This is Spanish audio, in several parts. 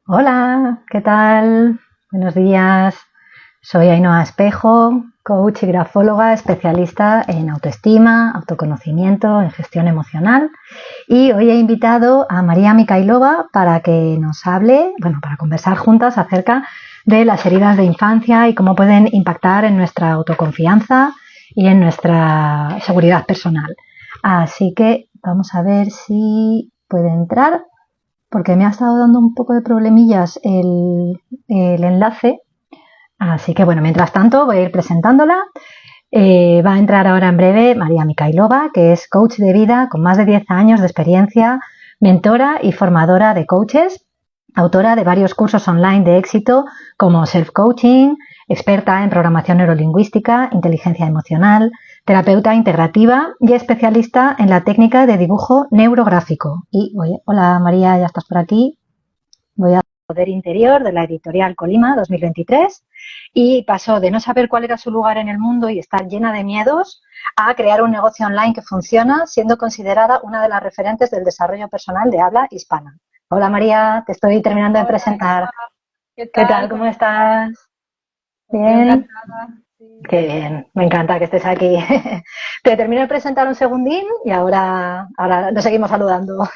Hola, ¿qué tal? Buenos días. Soy Ainhoa Espejo, coach y grafóloga especialista en autoestima, autoconocimiento, en gestión emocional. Y hoy he invitado a María Mikhailova para que nos hable, para conversar juntas acerca de las heridas de infancia y cómo pueden impactar en nuestra autoconfianza y en nuestra seguridad personal. Así que vamos a ver si puede entrar, porque me ha estado dando un poco de problemillas el enlace. Así que mientras tanto voy a ir presentándola. Va a entrar ahora en breve María Mikhailova, que es coach de vida con más de 10 años de experiencia, mentora y formadora de coaches, autora de varios cursos online de éxito como self-coaching, experta en programación neurolingüística, inteligencia emocional, terapeuta integrativa y especialista en la técnica de dibujo neurográfico. Y oye, hola María, ya estás por aquí. Voy a Poder Interior de la editorial Colima 2023 y pasó de no saber cuál era su lugar en el mundo y estar llena de miedos a crear un negocio online que funciona, siendo considerada una de las referentes del desarrollo personal de habla hispana. Hola María, te estoy terminando de Hola, presentar. ¿qué ¿Qué tal? tal? ¿Cómo estás? Pues yo ¿Bien? encantada. Sí. Qué bien, me encanta que estés aquí. Te termino de presentar un segundín y ahora nos seguimos saludando.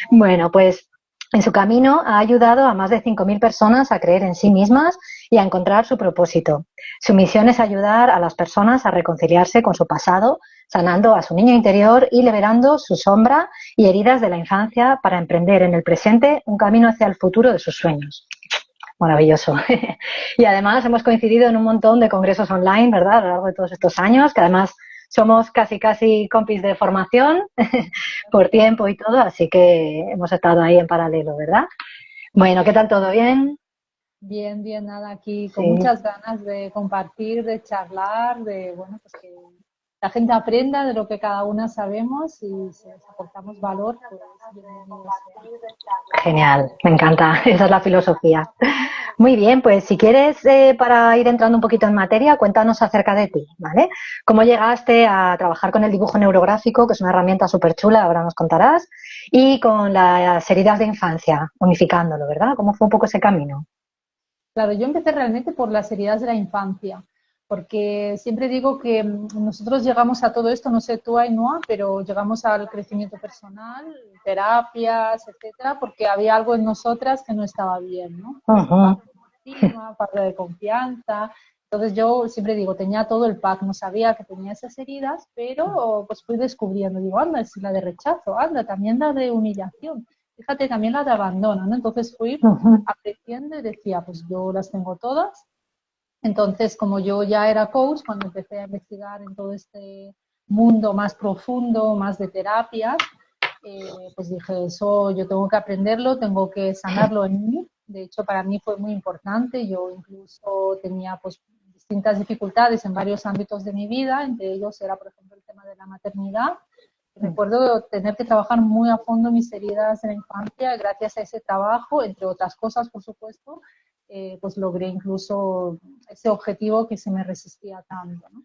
Bueno, pues en su camino ha ayudado a más de 5.000 personas a creer en sí mismas y a encontrar su propósito. Su misión es ayudar a las personas a reconciliarse con su pasado, sanando a su niño interior y liberando su sombra y heridas de la infancia para emprender en el presente un camino hacia el futuro de sus sueños. Maravilloso. Y además hemos coincidido en un montón de congresos online, ¿verdad? A lo largo de todos estos años, que además somos casi compis de formación por tiempo y todo, así que hemos estado ahí en paralelo, ¿verdad? Bueno, ¿qué Bien, tal? ¿Todo bien? bien, bien, nada, aquí con Sí. muchas ganas de compartir, de charlar, pues que la gente aprenda de lo que cada una sabemos y si les aportamos valor, pues bienvenido sea. Genial, me encanta, esa es la filosofía. Muy bien, pues si quieres, para ir entrando un poquito en materia, cuéntanos acerca de ti, ¿vale? ¿Cómo llegaste a trabajar con el dibujo neurográfico, que es una herramienta súper chula, ahora nos contarás, y con las heridas de infancia, unificándolo, ¿verdad? ¿Cómo fue un poco ese camino? Claro, yo empecé realmente por las heridas de la infancia, porque siempre digo que nosotros llegamos a todo esto, no sé tú, Ainhoa, pero llegamos al crecimiento personal, terapias, etcétera, porque había algo en nosotras que no estaba bien, ¿no? Pues Ujú, falta de estima, falta de confianza. Entonces yo siempre digo, tenía todo el pack, no sabía que tenía esas heridas, pero pues fui descubriendo, digo, anda, es la de rechazo, anda, también la de humillación, fíjate, también la de abandono, ¿no? Entonces fui ujú, aprendiendo y decía, pues yo las tengo todas. Entonces, como yo ya era coach, cuando empecé a investigar en todo este mundo más profundo, más de terapias, pues dije, eso yo tengo que aprenderlo, tengo que sanarlo en mí. De hecho, para mí fue muy importante. Yo incluso tenía pues distintas dificultades en varios ámbitos de mi vida, entre ellos era, por ejemplo, el tema de la maternidad. Recuerdo tener que trabajar muy a fondo mis heridas de la infancia. Gracias a ese trabajo, entre otras cosas, por supuesto, pues logré incluso ese objetivo que se me resistía tanto, ¿no?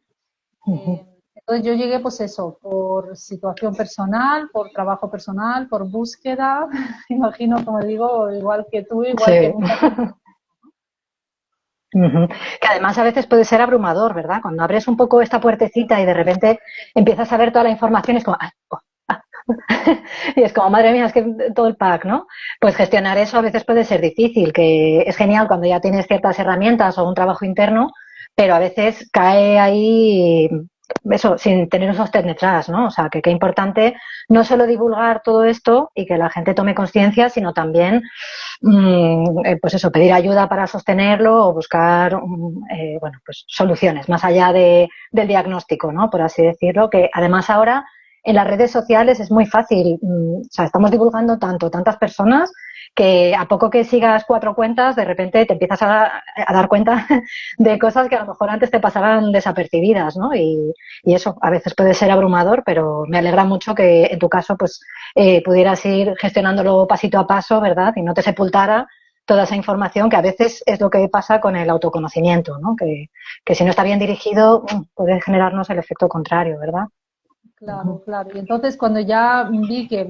ujú. Entonces yo llegué, pues eso, por situación personal, por trabajo personal, por búsqueda, imagino, como digo, igual que tú, igual que Sí. muchas personas. Ujú. Que además a veces puede ser abrumador, ¿verdad? Cuando abres un poco esta puertecita y de repente empiezas a ver toda la información, es como, "Ay, oh, ah". Y es como, madre mía, es que todo el pack, ¿no? Pues gestionar eso a veces puede ser difícil, que es genial cuando ya tienes ciertas herramientas o un trabajo interno, pero a veces cae ahí eso, sin tener un sostén detrás, ¿no? O sea, que qué importante no solo divulgar todo esto y que la gente tome conciencia, sino también pues eso, pedir ayuda para sostenerlo o buscar pues soluciones más allá del diagnóstico, ¿no? Por así decirlo, que además ahora en las redes sociales es muy fácil, o sea, estamos divulgando tantas personas que a poco que sigas 4 cuentas, de repente te empiezas a dar cuenta de cosas que a lo mejor antes te pasaban desapercibidas, ¿no? Y eso a veces puede ser abrumador, pero me alegra mucho que en tu caso, pues pudieras ir gestionándolo pasito a paso, ¿verdad? Y no te sepultara toda esa información, que a veces es lo que pasa con el autoconocimiento, ¿no? Que si no está bien dirigido puede generarnos el efecto contrario, ¿verdad? Claro, claro. Y entonces cuando ya vi que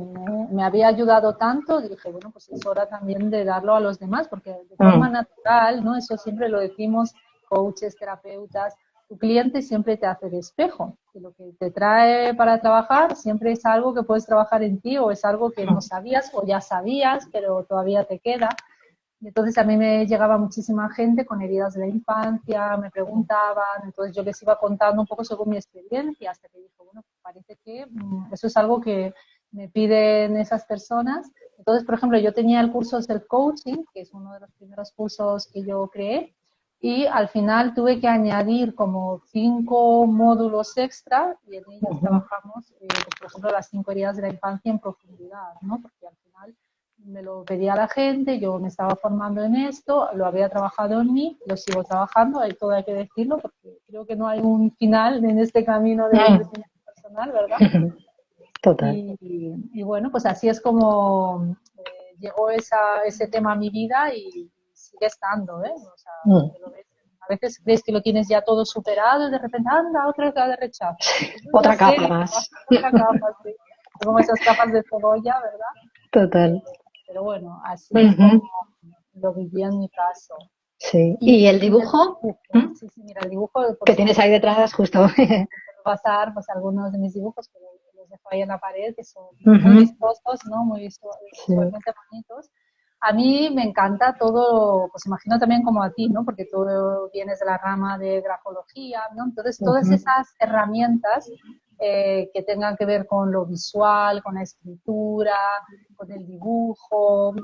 me había ayudado tanto, dije, bueno, pues es hora también de darlo a los demás, porque de forma natural, ¿no? Eso siempre lo decimos coaches, terapeutas, tu cliente siempre te hace de espejo. Que lo que te trae para trabajar siempre es algo que puedes trabajar en ti o es algo que no sabías o ya sabías, pero todavía te queda. Y entonces a mí me llegaba muchísima gente con heridas de la infancia, me preguntaban, entonces yo les iba contando un poco según mi experiencia, hasta que dije, bueno, parece que eso es algo que me piden esas personas. Entonces, por ejemplo, yo tenía el curso Self-Coaching, que es uno de los primeros cursos que yo creé, y al final tuve que añadir como 5 módulos extra y en ellos trabajamos, pues, por ejemplo, las 5 heridas de la infancia en profundidad, ¿no? Porque al final me lo pedía la gente, yo me estaba formando en esto, lo había trabajado en mí, lo sigo trabajando, hay todo hay que decirlo, porque creo que no hay un final en este camino de crecimiento personal, ¿verdad? Total. Y bueno, pues así es como llegó ese tema a mi vida y sigue estando, ¿eh? O sea, porque lo ves, a veces crees que lo tienes ya todo superado y de repente, anda, otra vez de rechazo. Ya Otra sé, capa más. otra capa, sí. Como esas capas de cebolla, ¿verdad? Total. Pero bueno, así es como lo viví en mi caso. Sí. Y ¿Y el el dibujo? dibujo, sí, sí, mira, el dibujo, por Que tienes ahí supuesto, detrás justo. puedo pasar pues algunos de mis dibujos, pero los dejo ahí en la pared, que son muy vistosos, ¿no? Muy Sí. visualmente bonitos. A mí me encanta todo, pues imagino también como a ti, ¿no? Porque tú vienes de la rama de grafología, ¿no? Entonces, todas esas herramientas que tengan que ver con lo visual, con la escritura, con el dibujo,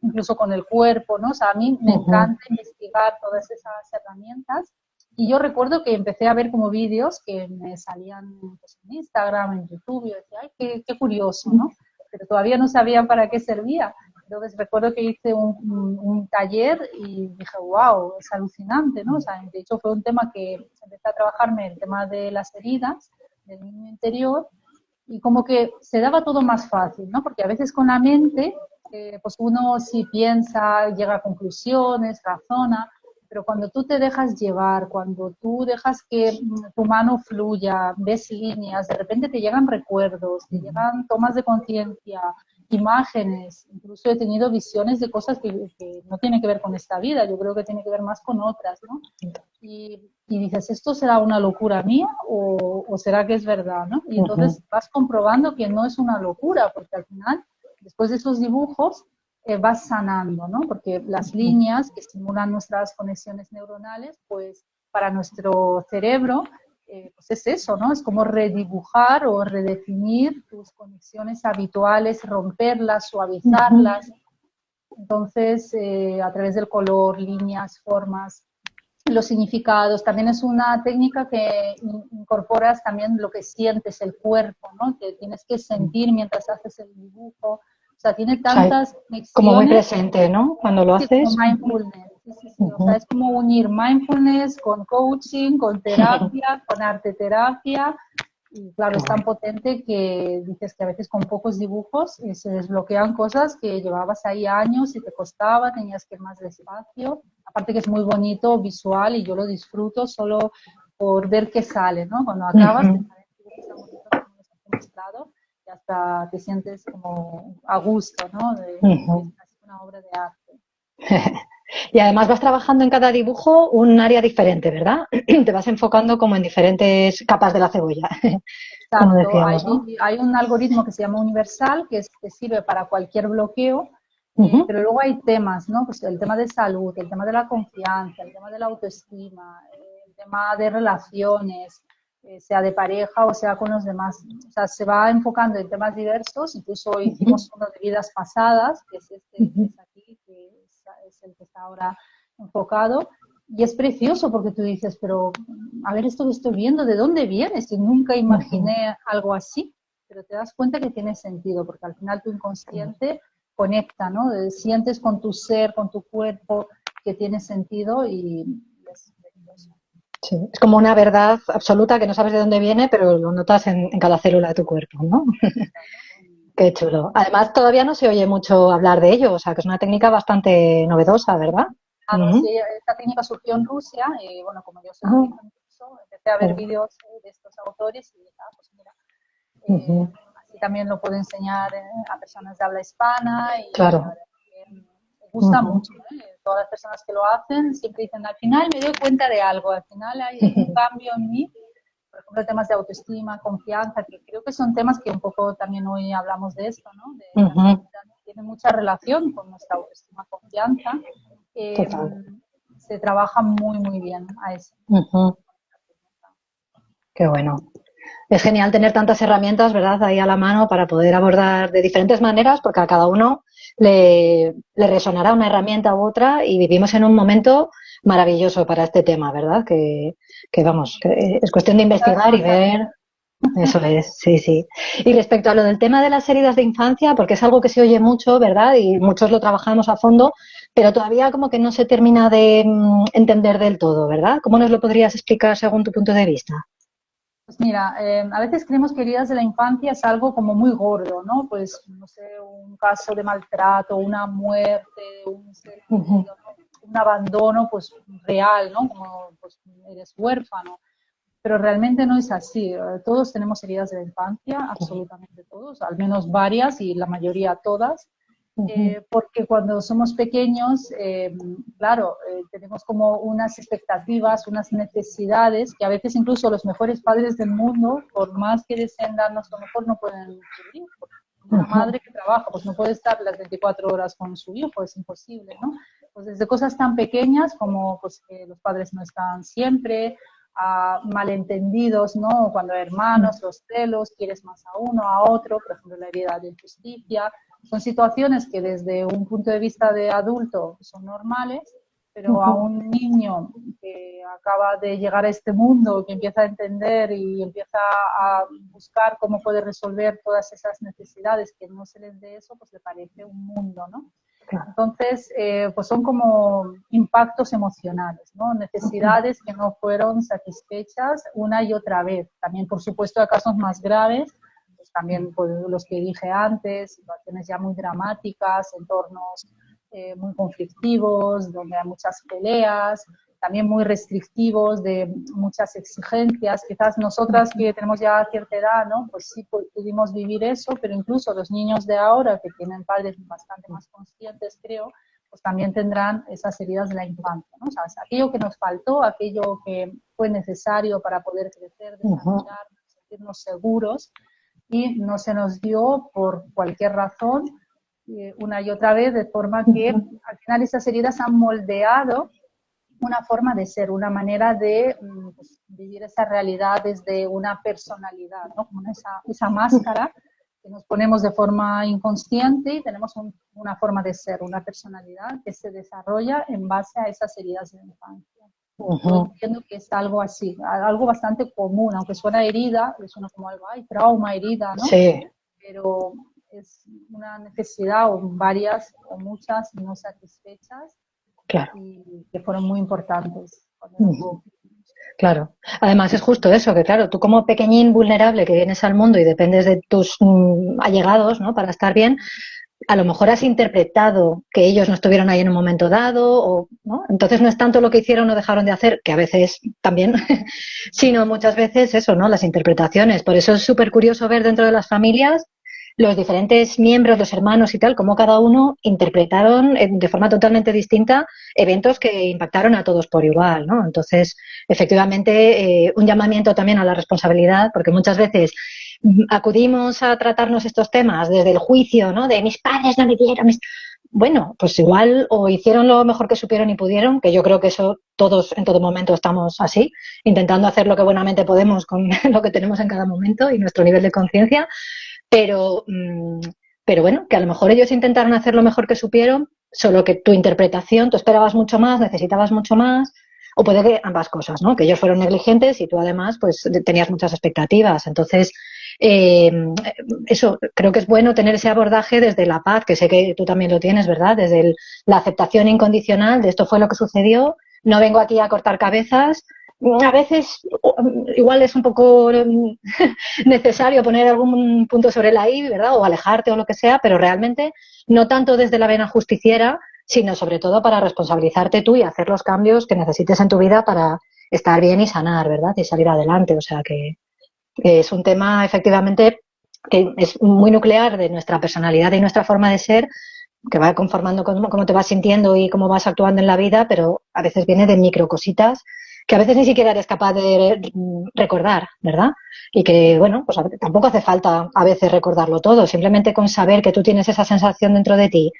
incluso con el cuerpo, ¿no? O sea, a mí me encanta investigar todas esas herramientas. Y yo recuerdo que empecé a ver como vídeos que me salían pues, en Instagram, en YouTube, y yo decía, ay, qué curioso, ¿no? Pero todavía no sabía para qué servía. Entonces recuerdo que hice un taller y dije, wow, es alucinante, ¿no? O sea, de hecho fue un tema que empecé a trabajarme, el tema de las heridas del niño interior, y como que se daba todo más fácil, ¿no? Porque a veces con la mente, pues uno sí piensa, llega a conclusiones, razona, pero cuando tú te dejas llevar, cuando tú dejas que tu mano fluya, ves líneas, de repente te llegan recuerdos, te llegan tomas de conciencia, imágenes, incluso he tenido visiones de cosas que no tienen que ver con esta vida, yo creo que tiene que ver más con otras, ¿no? Y dices, ¿esto será una locura mía o será que es verdad, ¿no? Y entonces vas comprobando que no es una locura, porque al final, después de esos dibujos, vas sanando, ¿no? Porque las líneas que estimulan nuestras conexiones neuronales, pues para nuestro cerebro, pues es eso, ¿no? Es como redibujar o redefinir tus conexiones habituales, romperlas, suavizarlas. Entonces, a través del color, líneas, formas, los significados. También es una técnica que incorporas también lo que sientes, el cuerpo, ¿no? Que tienes que sentir mientras haces el dibujo. O sea, tiene O sea, tantas como muy conexiones. presente, ¿no? Cuando lo Sí, como haces. mindfulness. Sí, sí, sí. O sea, es como unir mindfulness con coaching, con terapia, con arte terapia. Y claro, Qué es tan guay. potente que dices que a veces con pocos dibujos se desbloquean cosas que llevabas ahí años y te costaba, tenías que ir más despacio. Aparte que es muy bonito, visual, y yo lo disfruto solo por ver qué sale, ¿no? Cuando acabas, te salen dibujos tan bonitos como los que te he mostrado y hasta te sientes como a gusto, ¿no? De es casi una obra de arte. Y además vas trabajando en cada dibujo un área diferente, ¿verdad? Te vas enfocando como en diferentes capas de la cebolla, como Exacto, decíamos, ¿no? hay un algoritmo que se llama universal, que sirve para cualquier bloqueo, pero luego hay temas, ¿no? Pues el tema de salud, el tema de la confianza, el tema de la autoestima, el tema de relaciones, sea de pareja o sea con los demás. O sea, se va enfocando en temas diversos, incluso hicimos uno de vidas pasadas, que es este que ves aquí, que es el que está ahora enfocado, y es precioso porque tú dices, pero a ver esto que estoy viendo, ¿de dónde viene? Si nunca imaginé algo así, pero te das cuenta que tiene sentido, porque al final tu inconsciente conecta, ¿no? Sientes con tu ser, con tu cuerpo, que tiene sentido y es precioso. Sí, es como una verdad absoluta que no sabes de dónde viene, pero lo notas en cada célula de tu cuerpo, ¿no? Qué chulo. Además, todavía no se oye mucho hablar de ello, o sea, que es una técnica bastante novedosa, ¿verdad? Claro, sí, esta técnica surgió en Rusia bueno, como yo soy de origen ruso, empecé a ver vídeos de estos autores y dije, pues mira, Ujú. Así también lo puedo enseñar a personas de habla hispana y la Claro. verdad que me gusta Ujú. mucho. Todas las personas que lo hacen siempre dicen, al final me doy cuenta de algo, al final hay un cambio en mí. Por ejemplo, temas de autoestima, confianza, que creo que son temas que un poco también hoy hablamos de esto, ¿no? De la Ujú. felicidad, tiene mucha relación con nuestra autoestima, confianza. Eh, Total. Se trabaja muy, muy bien a eso. Ujú. Qué bueno. Es genial tener tantas herramientas, ¿verdad?, ahí a la mano para poder abordar de diferentes maneras, porque a cada uno le resonará una herramienta u otra y vivimos en un momento maravilloso para este tema, ¿verdad? Que vamos, que es cuestión de investigar y ver. Eso es, sí, sí. Y respecto a lo del tema de las heridas de infancia, porque es algo que se oye mucho, ¿verdad? Y muchos lo trabajamos a fondo, pero todavía como que no se termina de entender del todo, ¿verdad? ¿Cómo nos lo podrías explicar según tu punto de vista? Pues mira, a veces creemos que heridas de la infancia es algo como muy gordo, ¿no? Pues, no sé, un caso de maltrato, una muerte, un ser Ujú. querido, ¿no? Un abandono, pues, real, ¿no? Como, pues, eres huérfano. Pero realmente no es así. Todos tenemos heridas de la infancia, absolutamente todos, al menos varias y la mayoría todas. Ujú. Porque cuando somos pequeños, claro, tenemos como unas expectativas, unas necesidades que a veces incluso los mejores padres del mundo, por más que deseen darnos lo mejor, no pueden cubrir. Una Ujú. madre que trabaja, pues no puede estar las 24 horas con su hijo, es imposible, ¿no? Pues desde cosas tan pequeñas como pues, que los padres no están siempre, a malentendidos, ¿no? Cuando hay hermanos, los celos, quieres más a uno, a otro, por ejemplo, la herida de injusticia. Son situaciones que desde un punto de vista de adulto son normales, pero a Ujú. un niño que acaba de llegar a este mundo, que empieza a entender y empieza a buscar cómo puede resolver todas esas necesidades, que no se les dé eso, pues le parece un mundo, ¿no? Claro. Entonces, pues son como impactos emocionales, ¿no? Ujú. Necesidades que no fueron satisfechas una y otra vez. También, por supuesto, a casos más graves, pues también pues, los que dije antes, situaciones ya muy dramáticas, entornos muy conflictivos, donde hay muchas peleas, también muy restrictivos, de muchas exigencias. Quizás nosotras que tenemos ya cierta edad, ¿no? Pues sí pudimos vivir eso, pero incluso los niños de ahora, que tienen padres bastante más conscientes, creo, pues también tendrán esas heridas de la infancia, ¿no? O sea, aquello que nos faltó, aquello que fue necesario para poder crecer, Ujú. desarrollarnos, sentirnos seguros, y no se nos dio por cualquier razón una y otra vez, de forma que Ujú. al final esas heridas han moldeado una forma de ser, una manera de pues, vivir esa realidad desde una personalidad, ¿no? Como esa máscara que nos ponemos de forma inconsciente y tenemos una forma de ser, una personalidad que se desarrolla en base a esas heridas de la infancia. Yo Ujú. entiendo que es algo así, algo bastante común, aunque suena herida, suena como algo, ay, trauma, herida, ¿no? Sí, Pero es una necesidad o varias o muchas no satisfechas claro. y que fueron muy importantes cuando éramos Ujú. pequeños. Claro. Además es justo eso, que claro, tú como pequeñín vulnerable que vienes al mundo y dependes de tus allegados, ¿no? Para estar bien, a lo mejor has interpretado que ellos no estuvieron ahí en un momento dado, o, ¿no? Entonces no es tanto lo que hicieron o dejaron de hacer, que a veces también, sino muchas veces eso, ¿no? Las interpretaciones. Por eso es súper curioso ver dentro de las familias los diferentes miembros, los hermanos y tal, cómo cada uno interpretaron de forma totalmente distinta eventos que impactaron a todos por igual, ¿no? Entonces, efectivamente, un llamamiento también a la responsabilidad, porque muchas veces acudimos a tratarnos estos temas desde el juicio, ¿no? De mis padres no me dieron. Bueno, pues igual o hicieron lo mejor que supieron y pudieron, que yo creo que eso todos en todo momento estamos así, intentando hacer lo que buenamente podemos con lo que tenemos en cada momento y nuestro nivel de conciencia, pero, pero bueno, que a lo mejor ellos intentaron hacer lo mejor que supieron, solo que tu interpretación, tú esperabas mucho más, necesitabas mucho más, o puede que ambas cosas, ¿no? Que ellos fueron negligentes y tú además pues tenías muchas expectativas. Entonces, eh, eso, creo que es bueno tener ese abordaje desde la paz, que sé que tú también lo tienes, ¿verdad? Desde la aceptación incondicional de esto fue lo que sucedió, no vengo aquí a cortar cabezas. A veces igual es un poco necesario poner algún punto sobre la I, ¿verdad? O alejarte o lo que sea, pero realmente no tanto desde la vena justiciera, sino sobre todo para responsabilizarte tú y hacer los cambios que necesites en tu vida para estar bien y sanar, ¿verdad? Y salir adelante. O sea que es un tema efectivamente que es muy nuclear de nuestra personalidad y nuestra forma de ser, que va conformando cómo te vas sintiendo y cómo vas actuando en la vida, pero a veces viene de micro cositas que a veces ni siquiera eres capaz de recordar, ¿verdad? Y que, bueno, pues tampoco hace falta a veces recordarlo todo, simplemente con saber que tú tienes esa sensación dentro de ti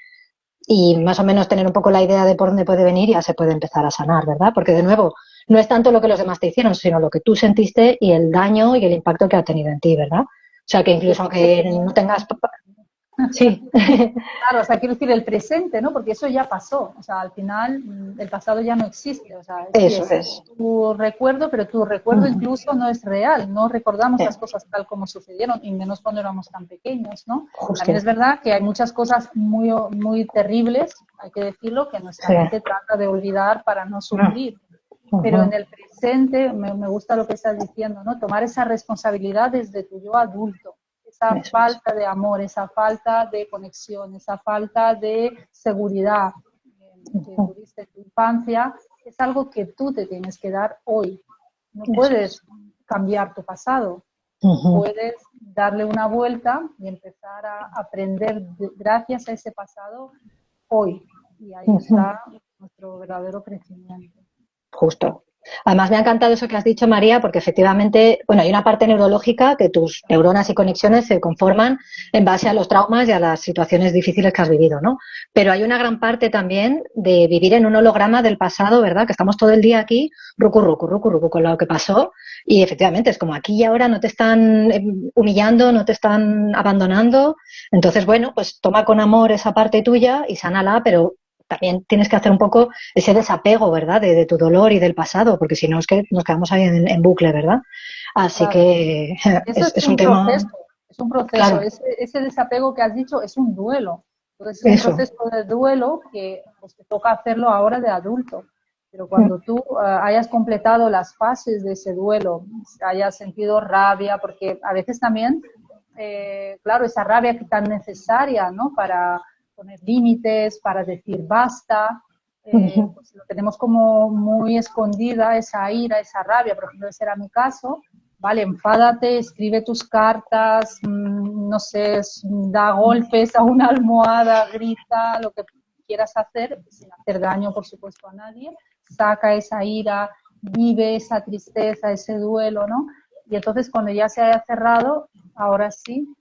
y más o menos tener un poco la idea de por dónde puede venir, ya se puede empezar a sanar, ¿verdad? Porque de nuevo, no es tanto lo que los demás te hicieron, sino lo que tú sentiste y el daño y el impacto que ha tenido en ti, ¿verdad? O sea, que incluso aunque no tengas... Sí. Claro, o sea, quiero decir el presente, ¿no? Porque eso ya pasó. O sea, al final el pasado ya no existe. O sea, sí Eso es es. tu recuerdo, pero tu recuerdo incluso no es real. No recordamos las cosas tal como sucedieron, y menos cuando éramos tan pequeños, ¿no? Justo. También es verdad que hay muchas cosas muy, muy terribles, hay que decirlo, que nuestra mente trata de olvidar para no sufrir. Pero en el presente, me gusta lo que estás diciendo, ¿no? Tomar esa responsabilidad desde tu yo adulto. Esa falta de amor, esa falta de conexión, esa falta de seguridad que tuviste en tu infancia, es algo que tú te tienes que dar hoy. No puedes cambiar tu pasado, puedes darle una vuelta y empezar a aprender gracias a ese pasado hoy. Y ahí está nuestro verdadero crecimiento. Justo. Además, me ha encantado eso que has dicho, María, porque efectivamente, bueno, hay una parte neurológica que tus neuronas y conexiones se conforman en base a los traumas y a las situaciones difíciles que has vivido, ¿no? Pero hay una gran parte también de vivir en un holograma del pasado, ¿verdad? Que estamos todo el día aquí, rucu, rucu, rucu, rucu, con lo que pasó, y efectivamente es como aquí y ahora no te están humillando, no te están abandonando. Entonces, bueno, pues toma con amor esa parte tuya y sánala, pero también tienes que hacer un poco ese desapego, ¿verdad? De tu dolor y del pasado, porque si no es que nos quedamos ahí bucle, ¿verdad? Así Claro. que Eso es un tema... es un proceso. Claro, Ese desapego que has dicho es un duelo. Entonces es un eso. proceso de duelo que pues, te toca hacerlo ahora de adulto. Pero cuando tú hayas completado las fases de ese duelo, hayas sentido rabia, porque a veces también, claro, esa rabia que tan necesaria, ¿no? Para poner límites, para decir basta, pues lo tenemos como muy escondida, esa ira, esa rabia. Por ejemplo, ese era mi caso. Vale, enfádate, escribe tus cartas, no sé, da golpes a una almohada, grita, lo que quieras hacer, sin hacer daño, por supuesto, a nadie. Saca esa ira, vive esa tristeza, ese duelo, ¿no? Y entonces cuando ya se haya cerrado, ahora sí,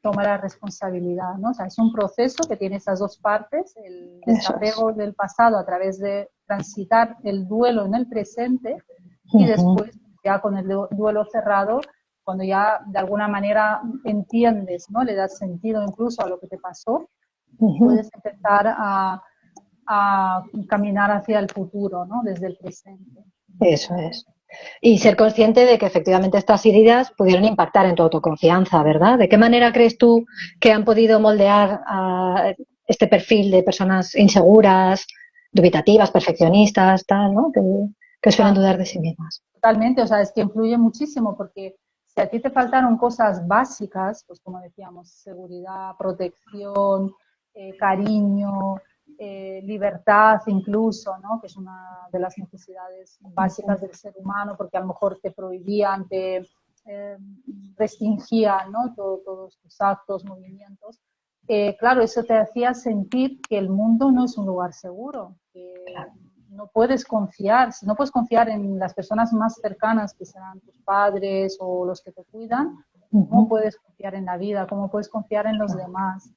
toma la responsabilidad, ¿no? O sea, es un proceso que tiene esas dos partes, el desapego del pasado a través de transitar el duelo en el presente y después ya con el duelo cerrado, cuando ya de alguna manera entiendes, ¿no? Le das sentido incluso a lo que te pasó, puedes empezar a caminar hacia el futuro, ¿no? Desde el presente. Eso es. Y ser consciente de que efectivamente estas heridas pudieron impactar en tu autoconfianza, ¿verdad? ¿De qué manera crees tú que han podido moldear a este perfil de personas inseguras, dubitativas, perfeccionistas, tal, ¿no? Que suelen dudar de sí mismas? Totalmente, o sea, es que influye muchísimo porque si a ti te faltaron cosas básicas, pues como decíamos, seguridad, protección, cariño, libertad incluso, ¿no? Que es una de las necesidades básicas del ser humano, porque a lo mejor te prohibían, te restringían, ¿no? Todos tus actos, movimientos. Claro, eso te hacía sentir que el mundo no es un lugar seguro, que no puedes confiar, si no puedes confiar en las personas más cercanas, que serán tus padres o los que te cuidan, ¿cómo puedes confiar en la vida? ¿Cómo puedes confiar en los demás?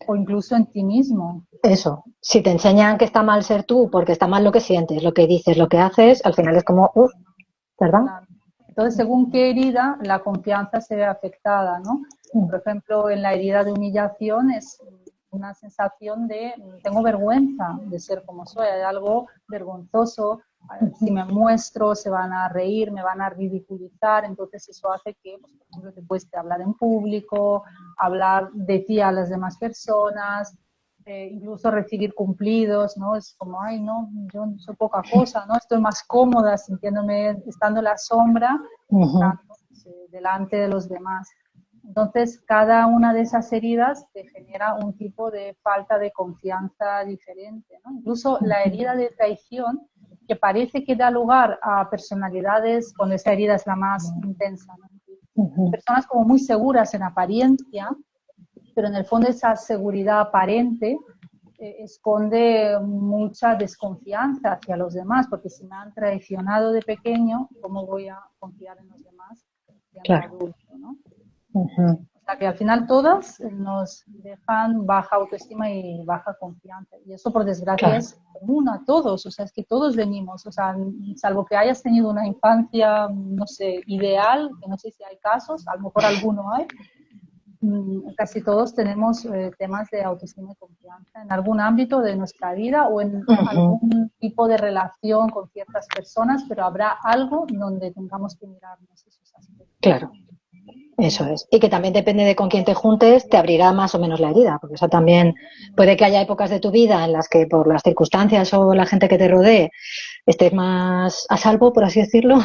O incluso en ti mismo. Eso, si te enseñan que está mal ser tú, porque está mal lo que sientes, lo que dices, lo que haces, al final es como, ¿verdad? Claro. Entonces, según qué herida, la confianza se ve afectada, ¿no? Por ejemplo, en la herida de humillación es una sensación de tengo vergüenza de ser como soy, hay algo vergonzoso, si me muestro se van a reír, me van a ridiculizar, entonces eso hace que, pues, por ejemplo, te cueste hablar en público, hablar de ti a las demás personas, incluso recibir cumplidos, ¿no? Es como, ay, no, yo soy poca cosa, ¿no? Estoy más cómoda sintiéndome, estando en la sombra, estando delante de los demás. Entonces, cada una de esas heridas te genera un tipo de falta de confianza diferente, ¿no? Incluso la herida de traición, que parece que da lugar a personalidades, cuando esta herida es la más intensa, ¿no? Personas como muy seguras en apariencia, pero en el fondo esa seguridad aparente esconde mucha desconfianza hacia los demás, porque si me han traicionado de pequeño, ¿cómo voy a confiar en los demás siendo adulto, ¿no? O sea que al final todas nos dejan baja autoestima y baja confianza. Y eso, por desgracia, es común a todos. O sea, es que todos venimos. O sea, salvo que hayas tenido una infancia, no sé, ideal, que no sé si hay casos, a lo mejor alguno hay. Casi todos tenemos temas de autoestima y confianza en algún ámbito de nuestra vida o en algún tipo de relación con ciertas personas, pero habrá algo donde tengamos que mirarnos esos aspectos. Claro. Eso es. Y que también depende de con quién te juntes, te abrirá más o menos la herida, porque eso también puede que haya épocas de tu vida en las que por las circunstancias o la gente que te rodee estés más a salvo, por así decirlo,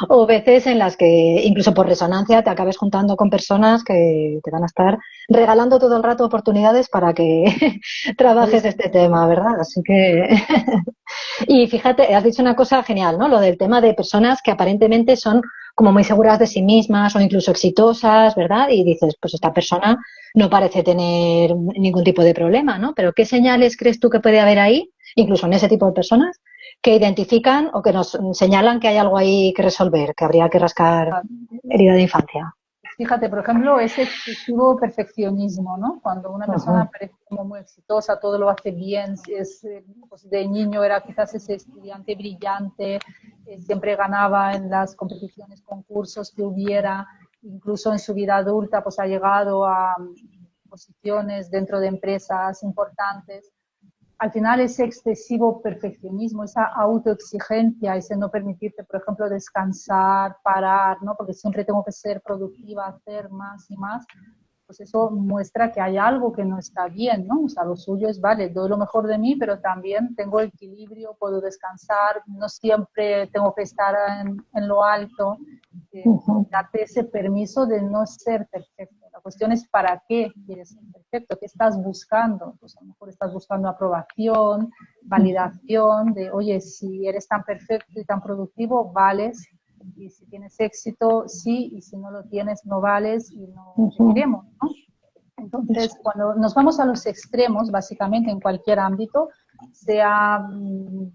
o veces en las que incluso por resonancia te acabes juntando con personas que te van a estar regalando todo el rato oportunidades para que trabajes este tema, ¿verdad? Así que y fíjate, has dicho una cosa genial, ¿no? Lo del tema de personas que aparentemente son como muy seguras de sí mismas o incluso exitosas, ¿verdad? Y dices, pues esta persona no parece tener ningún tipo de problema, ¿no? Pero ¿qué señales crees tú que puede haber ahí, incluso en ese tipo de personas, que identifican o que nos señalan que hay algo ahí que resolver, que habría que rascar herida de infancia? Fíjate, por ejemplo, ese excesivo perfeccionismo, ¿no? Cuando una persona parece como muy exitosa, todo lo hace bien, es, pues de niño era quizás ese estudiante brillante, siempre ganaba en las competiciones, concursos que hubiera, incluso en su vida adulta, pues ha llegado a posiciones dentro de empresas importantes. Al final ese excesivo perfeccionismo, esa autoexigencia, ese no permitirte, por ejemplo, descansar, parar, ¿no? Porque siempre tengo que ser productiva, hacer más y más, pues eso muestra que hay algo que no está bien, ¿no? O sea, lo suyo es, vale, doy lo mejor de mí, pero también tengo equilibrio, puedo descansar, no siempre tengo que estar en lo alto, darte ese permiso de no ser perfecto. La cuestión es para qué quieres ser perfecto, qué estás buscando. Pues a lo mejor estás buscando aprobación, validación de, oye, si eres tan perfecto y tan productivo, vales, y si tienes éxito, sí, y si no lo tienes, no vales y no te queremos, ¿no? Entonces, cuando nos vamos a los extremos, básicamente en cualquier ámbito, sea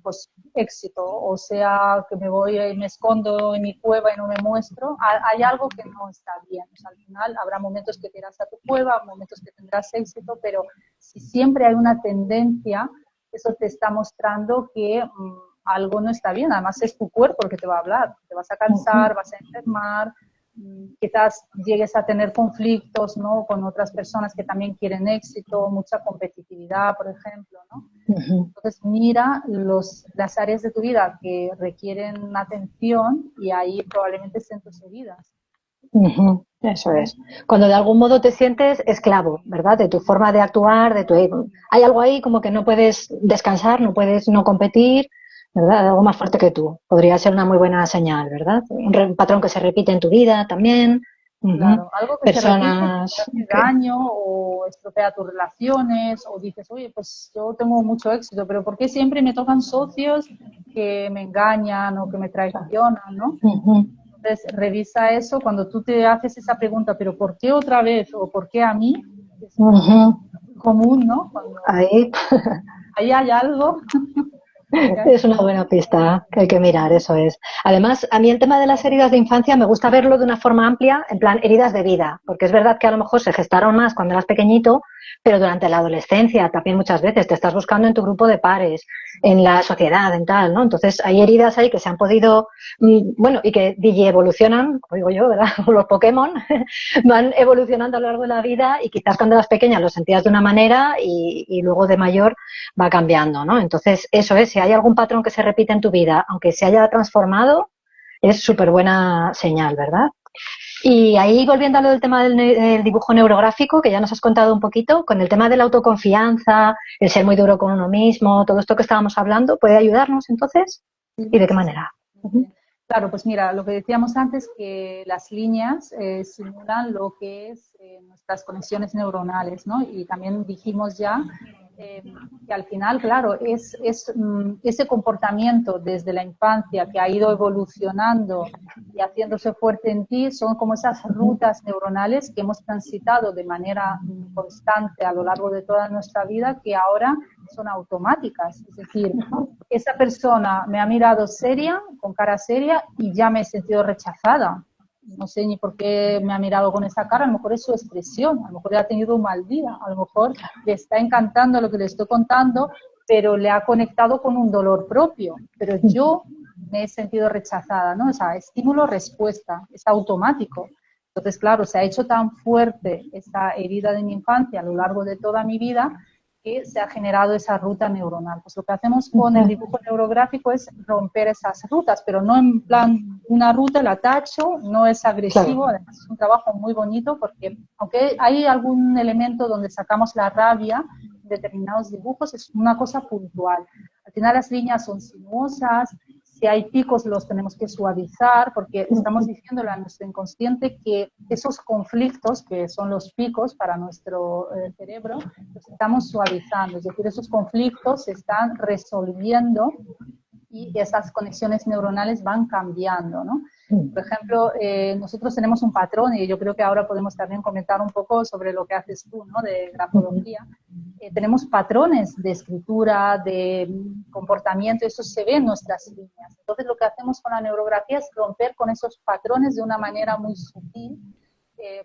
pues éxito o sea que me voy y me escondo en mi cueva y no me muestro, hay algo que no está bien. O sea, al final habrá momentos que te irás a tu cueva, momentos que tendrás éxito, pero si siempre hay una tendencia, eso te está mostrando que algo no está bien. Además es tu cuerpo el que te va a hablar, te vas a cansar, vas a enfermar, quizás llegues a tener conflictos, ¿no? Con otras personas que también quieren éxito, mucha competitividad, por ejemplo, ¿no? Entonces mira las áreas de tu vida que requieren atención y ahí probablemente estén tus heridas. Eso es. Cuando de algún modo te sientes esclavo, ¿verdad? De tu forma de actuar, de tu... Hay algo ahí como que no puedes descansar, no puedes no competir, ¿verdad? Algo más fuerte que tú. Podría ser una muy buena señal, ¿verdad? Un patrón que se repite en tu vida también. Claro, algo que Personas se repite, que te hace daño o estropea tus relaciones o dices, oye, pues yo tengo mucho éxito, pero ¿por qué siempre me tocan socios que me engañan o que me traicionan, ¿no? Entonces, revisa eso cuando tú te haces esa pregunta, pero ¿por qué otra vez o por qué a mí? Es común, ¿no? Cuando ahí ahí hay algo. es una buena pista que hay que mirar, eso es. Además, a mí el tema de las heridas de infancia me gusta verlo de una forma amplia, en plan heridas de vida, porque es verdad que a lo mejor se gestaron más cuando eras pequeñito, pero durante la adolescencia también muchas veces te estás buscando en tu grupo de pares, en la sociedad, en tal, ¿no? Entonces hay heridas ahí que se han podido, bueno, y que evolucionan, como digo yo, ¿verdad? Como los Pokémon, van evolucionando a lo largo de la vida y quizás cuando eras pequeña lo sentías de una manera y luego de mayor va cambiando, ¿no? Entonces, eso es, si hay algún patrón que se repite en tu vida, aunque se haya transformado, es súper buena señal, ¿verdad? Y ahí, volviendo a lo del tema del dibujo neurográfico, que ya nos has contado un poquito, con el tema de la autoconfianza, el ser muy duro con uno mismo, todo esto que estábamos hablando, ¿puede ayudarnos entonces? ¿Y de qué manera? Claro, pues mira, lo que decíamos antes, que las líneas simulan lo que es nuestras conexiones neuronales, ¿no? Y también dijimos ya que al final, claro, es ese comportamiento desde la infancia que ha ido evolucionando y haciéndose fuerte en ti, son como esas rutas neuronales que hemos transitado de manera constante a lo largo de toda nuestra vida, que ahora son automáticas. Es decir, esa persona me ha mirado seria, con cara seria, y ya me he sentido rechazada. No sé ni por qué me ha mirado con esa cara, a lo mejor es su expresión, a lo mejor ha tenido un mal día, a lo mejor le está encantando lo que le estoy contando, pero le ha conectado con un dolor propio, pero yo me he sentido rechazada, ¿no? O sea, estímulo-respuesta, es automático. Entonces, claro, se ha hecho tan fuerte esa herida de mi infancia a lo largo de toda mi vida que se ha generado esa ruta neuronal. Pues lo que hacemos con el dibujo neurográfico es romper esas rutas, pero no en plan una ruta, la tacho, no es agresivo, Claro. además es un trabajo muy bonito porque aunque hay algún elemento donde sacamos la rabia en determinados dibujos, es una cosa puntual. Al final las líneas son sinuosas, si hay picos los tenemos que suavizar porque estamos diciéndole a nuestro inconsciente que esos conflictos, que son los picos para nuestro cerebro, los estamos suavizando, es decir, esos conflictos se están resolviendo y esas conexiones neuronales van cambiando, ¿no? Por ejemplo, nosotros tenemos un patrón y yo creo que ahora podemos también comentar un poco sobre lo que haces tú, ¿no? De grafología. Tenemos patrones de escritura, de comportamiento, eso se ve en nuestras líneas. Entonces, lo que hacemos con la neurografía es romper con esos patrones de una manera muy sutil.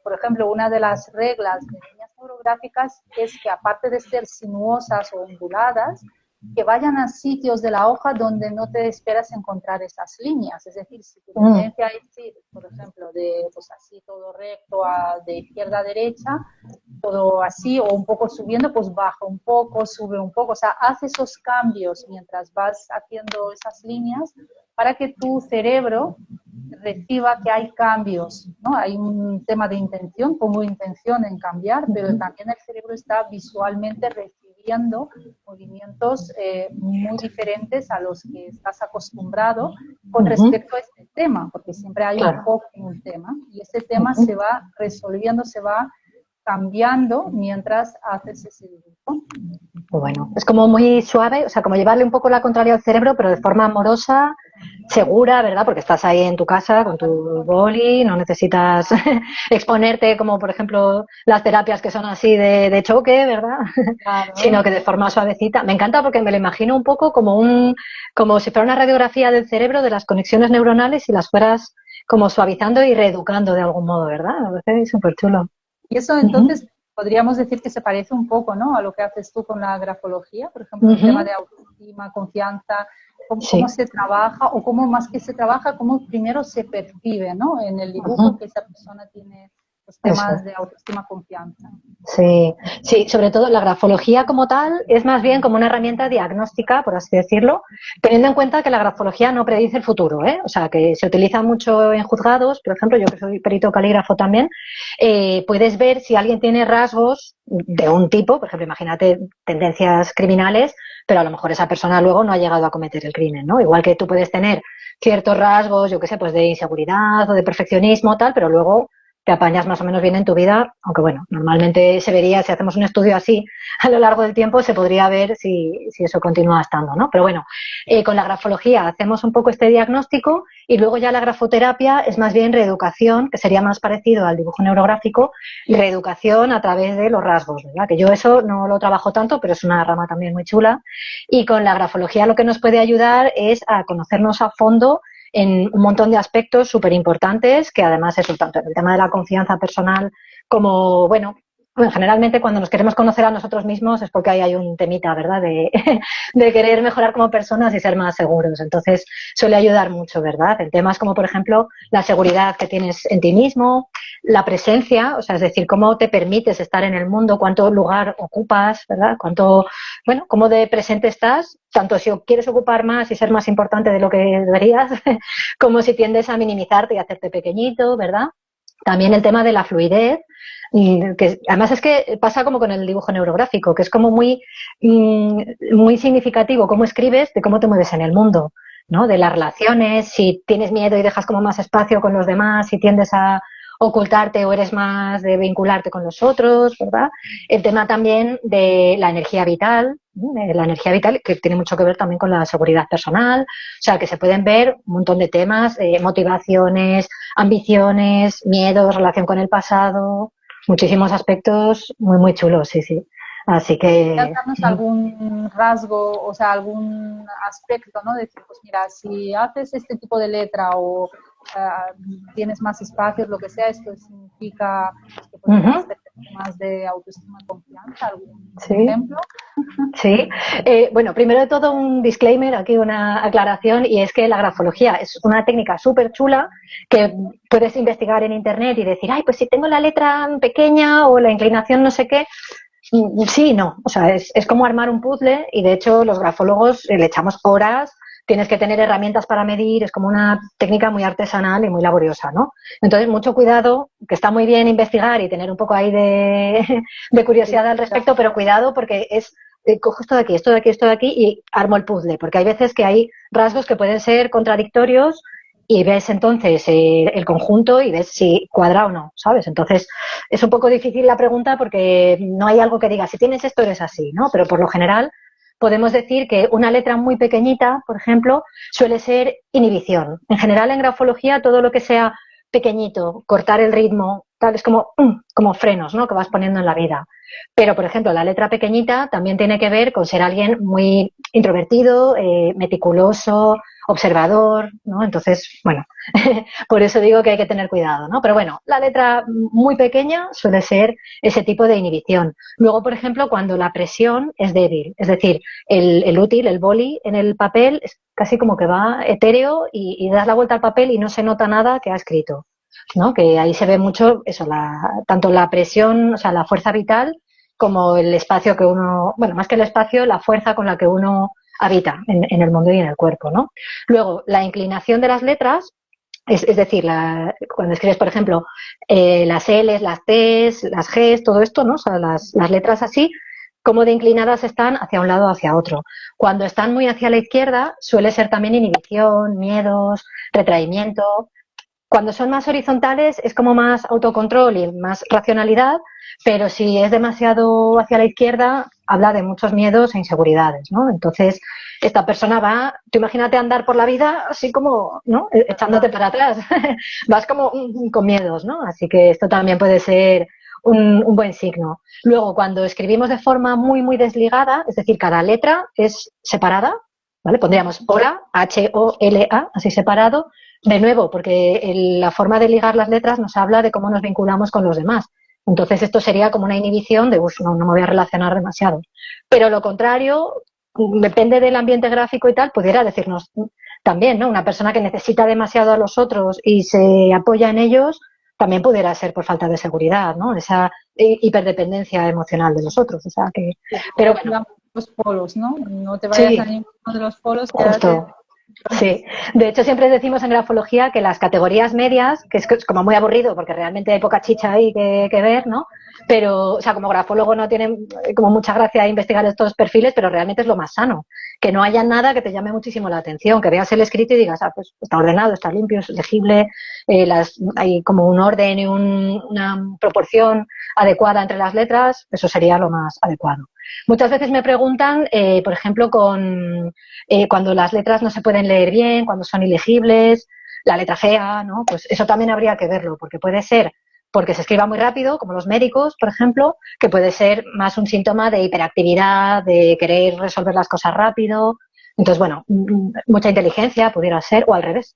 Por ejemplo, una de las reglas de líneas neurográficas es que aparte de ser sinuosas o onduladas, que vayan a sitios de la hoja donde no te esperas encontrar esas líneas. Es decir, si tu tendencia es ir, por ejemplo, de pues así todo recto, de izquierda a derecha, todo así o un poco subiendo, pues baja un poco, sube un poco. O sea, haz esos cambios mientras vas haciendo esas líneas para que tu cerebro reciba que hay cambios, ¿no? Hay un tema de intención, pongo intención en cambiar, pero también el cerebro está visualmente recibiendo movimientos muy diferentes a los que estás acostumbrado con respecto a este tema, porque siempre hay un foco en un tema y ese tema se va resolviendo, se va cambiando mientras haces ese dibujo. Bueno, es como muy suave, o sea, como llevarle un poco la contraria al cerebro, pero de forma amorosa, segura, ¿verdad? Porque estás ahí en tu casa con tu boli, no necesitas exponerte como, por ejemplo, las terapias que son así de choque, ¿verdad? Claro. Sino que de forma suavecita. Me encanta porque me lo imagino un poco como si fuera una radiografía del cerebro de las conexiones neuronales y las fueras como suavizando y reeducando de algún modo, ¿verdad? Me parece súper chulo. Y eso entonces podríamos decir que se parece un poco, ¿no?, a lo que haces tú con la grafología, por ejemplo, el tema de autoestima, confianza, cómo se trabaja o cómo más que se trabaja, cómo primero se percibe, ¿no?, en el dibujo que esa persona tiene los temas de autoestima, confianza. Sí, sí, sobre todo la grafología como tal es más bien como una herramienta diagnóstica, por así decirlo, teniendo en cuenta que la grafología no predice el futuro, ¿eh? O sea, que se utiliza mucho en juzgados, por ejemplo, yo que soy perito calígrafo también, puedes ver si alguien tiene rasgos de un tipo, por ejemplo, imagínate tendencias criminales, pero a lo mejor esa persona luego no ha llegado a cometer el crimen, ¿no? Igual que tú puedes tener ciertos rasgos, yo qué sé, pues de inseguridad o de perfeccionismo, tal, pero luego te apañas más o menos bien en tu vida, aunque bueno, normalmente se vería, si hacemos un estudio así a lo largo del tiempo, se podría ver si eso continúa estando, ¿no? Pero bueno, con la grafología hacemos un poco este diagnóstico y luego ya la grafoterapia es más bien reeducación, que sería más parecido al dibujo neurográfico, reeducación a través de los rasgos, ¿verdad? Que yo eso no lo trabajo tanto, pero es una rama también muy chula. Y con la grafología lo que nos puede ayudar es a conocernos a fondo en un montón de aspectos súper importantes, que además es tanto en el tema de la confianza personal como, bueno, generalmente cuando nos queremos conocer a nosotros mismos es porque ahí hay un temita, ¿verdad?, de querer mejorar como personas y ser más seguros. Entonces suele ayudar mucho, ¿verdad?, en temas como, por ejemplo, la seguridad que tienes en ti mismo, la presencia, o sea, es decir, cómo te permites estar en el mundo, cuánto lugar ocupas, ¿verdad?, bueno, cómo de presente estás, tanto si quieres ocupar más y ser más importante de lo que deberías, como si tiendes a minimizarte y hacerte pequeñito, ¿verdad? También el tema de la fluidez, que además es que pasa como con el dibujo neurográfico, que es como muy significativo cómo escribes, de cómo te mueves en el mundo, ¿no? De las relaciones, si tienes miedo y dejas como más espacio con los demás, si tiendes a ocultarte o eres más de vincularte con los otros, ¿verdad? El tema también de la energía vital, la energía vital que tiene mucho que ver también con la seguridad personal, o sea, que se pueden ver un montón de temas, motivaciones, ambiciones, miedos, relación con el pasado, muchísimos aspectos muy, muy chulos, sí, sí. Así ¿Podrías que darnos algún rasgo, o sea, algún aspecto, ¿no? Decir, pues mira, si haces este tipo de letra o tienes más espacios, lo que sea, esto significa que podrías tener más de autoestima y confianza, algún sí. ejemplo. Sí, bueno, primero de todo un disclaimer, aquí una aclaración, y es que la grafología es una técnica súper chula que puedes investigar en internet y decir, ay, pues si tengo la letra pequeña o la inclinación no sé qué, sí, no, o sea, es como armar un puzzle y de hecho los grafólogos le echamos horas, tienes que tener herramientas para medir, es como una técnica muy artesanal y muy laboriosa, ¿no? Entonces, mucho cuidado, que está muy bien investigar y tener un poco ahí de curiosidad al respecto, pero cuidado porque es cojo esto de aquí, esto de aquí, esto de aquí y armo el puzzle, porque hay veces que hay rasgos que pueden ser contradictorios y ves entonces el conjunto y ves si cuadra o no, ¿sabes? Entonces es un poco difícil la pregunta porque no hay algo que diga, si tienes esto eres así, ¿no? Pero por lo general podemos decir que una letra muy pequeñita, por ejemplo, suele ser inhibición. En general en grafología todo lo que sea pequeñito, cortar el ritmo, tal, es como frenos, ¿no? Que vas poniendo en la vida. Pero, por ejemplo, la letra pequeñita también tiene que ver con ser alguien muy introvertido, meticuloso, observador, ¿no? Entonces, bueno, por eso digo que hay que tener cuidado, ¿no? Pero bueno, la letra muy pequeña suele ser ese tipo de inhibición. Luego, por ejemplo, cuando la presión es débil, es decir, el útil, el boli en el papel es casi como que va etéreo y das la vuelta al papel y no se nota nada que ha escrito, ¿no? Que ahí se ve mucho eso, tanto la presión, o sea, la fuerza vital como el espacio que uno, bueno, más que el espacio, la fuerza con la que uno habita en el mundo y en el cuerpo, ¿no? Luego, la inclinación de las letras, es decir, cuando escribes, por ejemplo, las L's, las T's, las G's, todo esto, ¿no? O sea, las letras así, cómo de inclinadas están hacia un lado o hacia otro. Cuando están muy hacia la izquierda, suele ser también inhibición, miedos, retraimiento. Cuando son más horizontales es como más autocontrol y más racionalidad, pero si es demasiado hacia la izquierda, habla de muchos miedos e inseguridades, ¿no? Entonces, esta persona va, tú imagínate andar por la vida así como, ¿no? Echándote para atrás, vas como con miedos, ¿no? Así que esto también puede ser un buen signo. Luego, cuando escribimos de forma muy, muy desligada, es decir, cada letra es separada, ¿vale? Pondríamos hola, H-O-L-A, así separado, de nuevo, porque la forma de ligar las letras nos habla de cómo nos vinculamos con los demás. Entonces esto sería como una inhibición de, no me voy a relacionar demasiado. Pero lo contrario, depende del ambiente gráfico y tal, pudiera decirnos también, ¿no? Una persona que necesita demasiado a los otros y se apoya en ellos, también pudiera ser por falta de seguridad, ¿no? Esa hiperdependencia emocional de los otros. O sea que, pero bueno. Los polos, ¿no? No te vayas a Sí, ninguno de los polos, quédate. justo. Sí, de hecho siempre decimos en grafología que las categorías medias, que es como muy aburrido porque realmente hay poca chicha ahí que ver, ¿no? Pero, o sea, como grafólogo no tiene como mucha gracia investigar estos perfiles, pero realmente es lo más sano. Que no haya nada que te llame muchísimo la atención, que veas el escrito y digas, ah, pues está ordenado, está limpio, es legible, hay como un orden y una proporción adecuada entre las letras, eso sería lo más adecuado. Muchas veces me preguntan, por ejemplo, cuando las letras no se pueden leer bien, cuando son ilegibles, la letra fea, ¿no? Pues eso también habría que verlo, porque puede ser porque se escriba muy rápido, como los médicos, por ejemplo, que puede ser más un síntoma de hiperactividad, de querer resolver las cosas rápido. Entonces, bueno, mucha inteligencia pudiera ser, o al revés.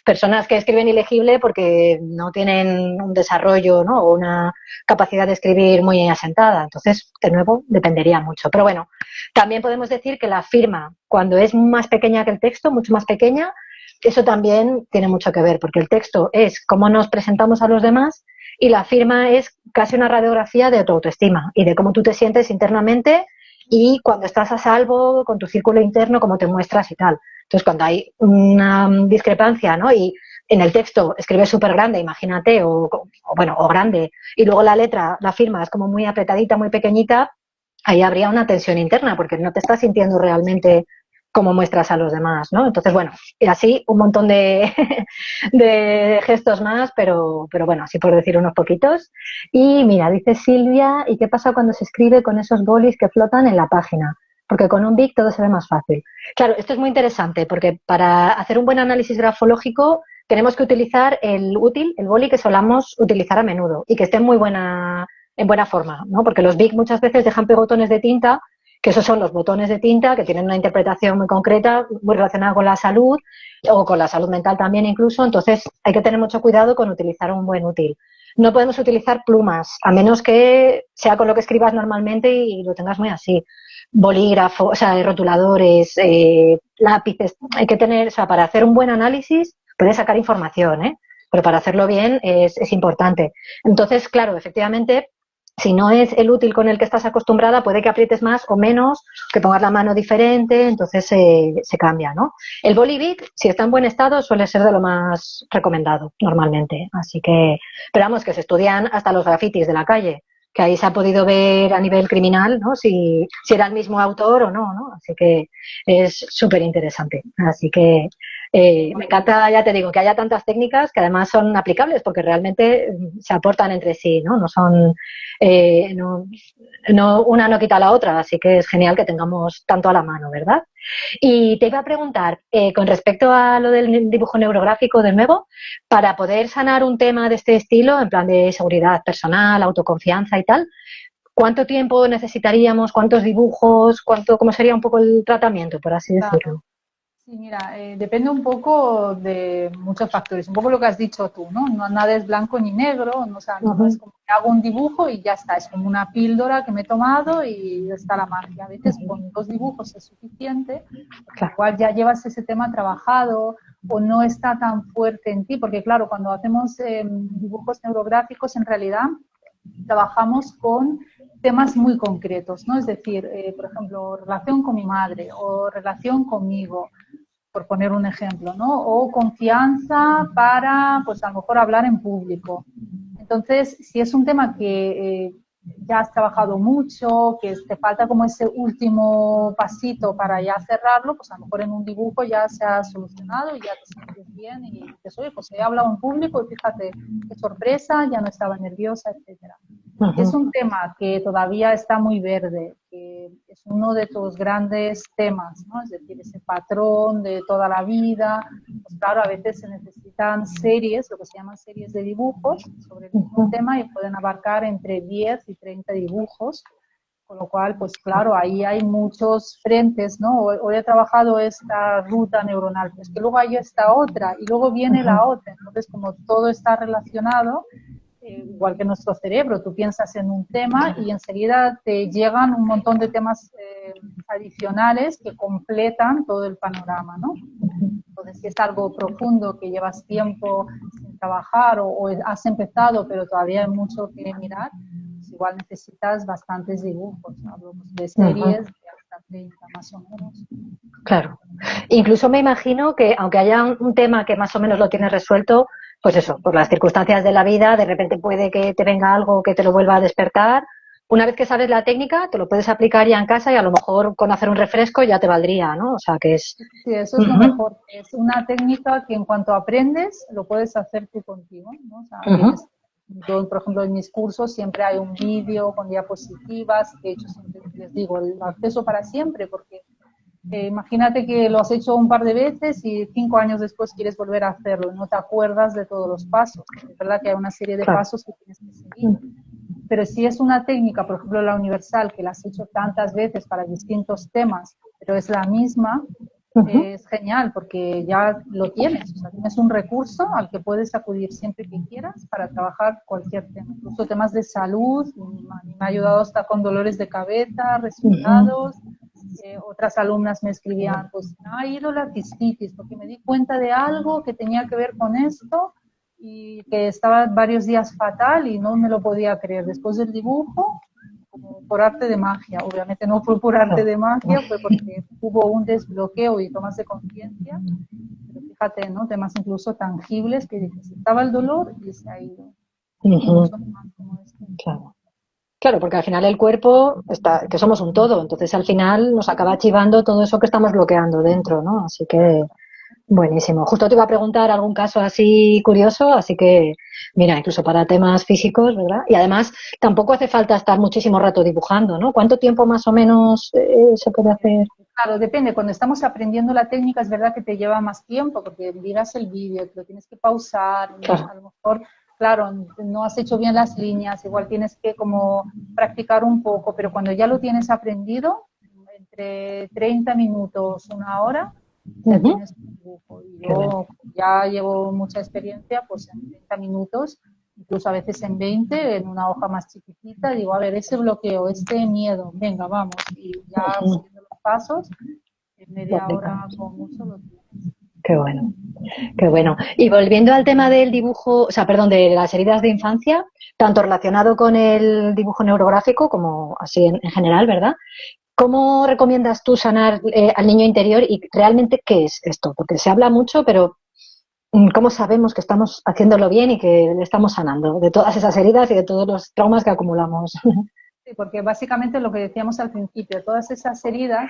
Personas que escriben ilegible porque no tienen un desarrollo, ¿no? O una capacidad de escribir muy asentada. Entonces, de nuevo, dependería mucho. Pero bueno, también podemos decir que la firma, cuando es más pequeña que el texto, mucho más pequeña, eso también tiene mucho que ver, porque el texto es cómo nos presentamos a los demás y la firma es casi una radiografía de tu autoestima y de cómo tú te sientes internamente y cuando estás a salvo con tu círculo interno, cómo te muestras y tal. Entonces, cuando hay una discrepancia, ¿no? Y en el texto escribes súper grande, imagínate, o grande, y luego la letra, la firma es como muy apretadita, muy pequeñita, ahí habría una tensión interna porque no te estás sintiendo realmente cómo muestras a los demás, ¿no? Entonces, bueno, y así un montón de, de gestos más, pero bueno, así por decir unos poquitos. Y mira, dice Silvia, ¿y qué pasa cuando se escribe con esos bolis que flotan en la página? Porque con un Bic todo se ve más fácil. Claro, esto es muy interesante porque para hacer un buen análisis grafológico tenemos que utilizar el útil, el boli que solamos utilizar a menudo y que esté en buena forma, ¿no? Porque los Bic muchas veces dejan pegotones de tinta, que esos son los botones de tinta que tienen una interpretación muy concreta, muy relacionada con la salud o con la salud mental también incluso, entonces hay que tener mucho cuidado con utilizar un buen útil. No podemos utilizar plumas, a menos que sea con lo que escribas normalmente y lo tengas muy así. Bolígrafo, o sea, rotuladores, lápices, hay que tener, o sea, para hacer un buen análisis puedes sacar información, ¿eh? Pero para hacerlo bien es importante. Entonces, claro, efectivamente, si no es el útil con el que estás acostumbrada, puede que aprietes más o menos, que pongas la mano diferente, entonces se cambia, ¿no? El Bolivic, si está en buen estado, suele ser de lo más recomendado normalmente. Así que, pero vamos, que se estudian hasta los grafitis de la calle, que ahí se ha podido ver a nivel criminal, ¿no? Si era el mismo autor o no, ¿no? Así que es súper interesante. Así que me encanta, ya te digo, que haya tantas técnicas que además son aplicables porque realmente se aportan entre sí, ¿no? No son, no, no, una no quita a la otra, así que es genial que tengamos tanto a la mano, ¿verdad? Y te iba a preguntar, con respecto a lo del dibujo neurográfico de nuevo, para poder sanar un tema de este estilo, en plan de seguridad personal, autoconfianza y tal, ¿cuánto tiempo necesitaríamos? ¿Cuántos dibujos? ¿Cómo sería un poco el tratamiento, por así decirlo? Sí, mira, depende un poco de muchos factores, un poco lo que has dicho tú, ¿no? Nada es blanco ni negro, no, o sea, no es como que hago un dibujo y ya está, es como una píldora que me he tomado y ya está la magia. A veces con 2 dibujos es suficiente, porque Claro. igual ya llevas ese tema trabajado o no está tan fuerte en ti, porque claro, cuando hacemos dibujos neurográficos en realidad trabajamos con temas muy concretos, ¿no? Es decir, por ejemplo, relación con mi madre o relación conmigo, por poner un ejemplo, ¿no? O confianza para, pues a lo mejor hablar en público. Entonces, si es un tema que ya has trabajado mucho, que te falta como ese último pasito para ya cerrarlo, pues a lo mejor en un dibujo ya se ha solucionado y ya te sientes bien y dices, oye, pues he hablado en público y fíjate qué sorpresa, ya no estaba nerviosa, etcétera. Si es un tema que todavía está muy verde, que es uno de tus grandes temas, ¿no? Es decir, ese patrón de toda la vida, pues claro, a veces se necesitan series, lo que se llaman series de dibujos sobre el mismo tema y pueden abarcar entre 10 y 30 dibujos, con lo cual, pues claro, ahí hay muchos frentes, ¿no? Hoy he trabajado esta ruta neuronal, pues que luego hay esta otra y luego viene la otra, entonces como todo está relacionado, igual que nuestro cerebro, tú piensas en un tema y enseguida te llegan un montón de temas adicionales que completan todo el panorama, ¿no? Entonces, si es algo profundo que llevas tiempo sin trabajar o has empezado pero todavía hay mucho que mirar, pues igual necesitas bastantes dibujos, hablo de series de hasta 30 más o menos. Claro. Incluso me imagino que aunque haya un tema que más o menos lo tienes resuelto, pues eso, por las circunstancias de la vida, de repente puede que te venga algo que te lo vuelva a despertar. Una vez que sabes la técnica, te lo puedes aplicar ya en casa y a lo mejor con hacer un refresco ya te valdría, ¿no? O sea que es... Sí, eso es lo mejor. Es una técnica que en cuanto aprendes, lo puedes hacer tú contigo, ¿no? O sea, tienes, yo, por ejemplo, en mis cursos siempre hay un vídeo con diapositivas, que de hecho siempre les digo, el acceso para siempre, porque imagínate que lo has hecho un par de veces y 5 años después quieres volver a hacerlo, no te acuerdas de todos los pasos. Es verdad que hay una serie de Claro. pasos que tienes que seguir. Pero si es una técnica, por ejemplo, la universal, que la has hecho tantas veces para distintos temas, pero es la misma, es genial porque ya lo tienes. O sea, tienes un recurso al que puedes acudir siempre que quieras para trabajar cualquier tema. Incluso temas de salud, me ha ayudado hasta con dolores de cabeza, resfriados. Otras alumnas me escribían, pues me ha ido la cistitis porque me di cuenta de algo que tenía que ver con esto y que estaba varios días fatal y no me lo podía creer. Después del dibujo, como por arte de magia, obviamente no fue por arte de magia, fue porque hubo un desbloqueo y tomas de conciencia, pero fíjate, ¿no? Temas incluso tangibles que dices, estaba el dolor y se ha ido. Y mucho más como esto. Claro. Claro, porque al final el cuerpo está, que somos un todo, entonces al final nos acaba archivando todo eso que estamos bloqueando dentro, ¿no? Así que buenísimo. Justo te iba a preguntar algún caso así curioso, así que mira, incluso para temas físicos, ¿verdad? Y además tampoco hace falta estar muchísimo rato dibujando, ¿no? ¿Cuánto tiempo más o menos se puede hacer? Claro, depende. Cuando estamos aprendiendo la técnica es verdad que te lleva más tiempo porque miras el vídeo, te lo tienes que pausar, Claro. a lo mejor, claro, no has hecho bien las líneas, igual tienes que como practicar un poco, pero cuando ya lo tienes aprendido, entre 30 minutos, una hora, ya Ujú. tienes un dibujo. Y Qué bueno. yo ya llevo mucha experiencia, pues en 30 minutos, incluso a veces en 20, en una hoja más chiquitita, digo, a ver, ese bloqueo, este miedo, venga, vamos, y ya Ujú. siguiendo los pasos, en Lo media hora aplicamos. con mucho lo tienes. Qué bueno. Qué bueno. Y volviendo al tema del dibujo, o sea, perdón, de las heridas de infancia, tanto relacionado con el dibujo neurográfico como así en general, ¿verdad? ¿Cómo recomiendas tú sanar al niño interior y realmente qué es esto? Porque se habla mucho, pero ¿cómo sabemos que estamos haciéndolo bien y que le estamos sanando de todas esas heridas y de todos los traumas que acumulamos? Sí, porque básicamente lo que decíamos al principio, todas esas heridas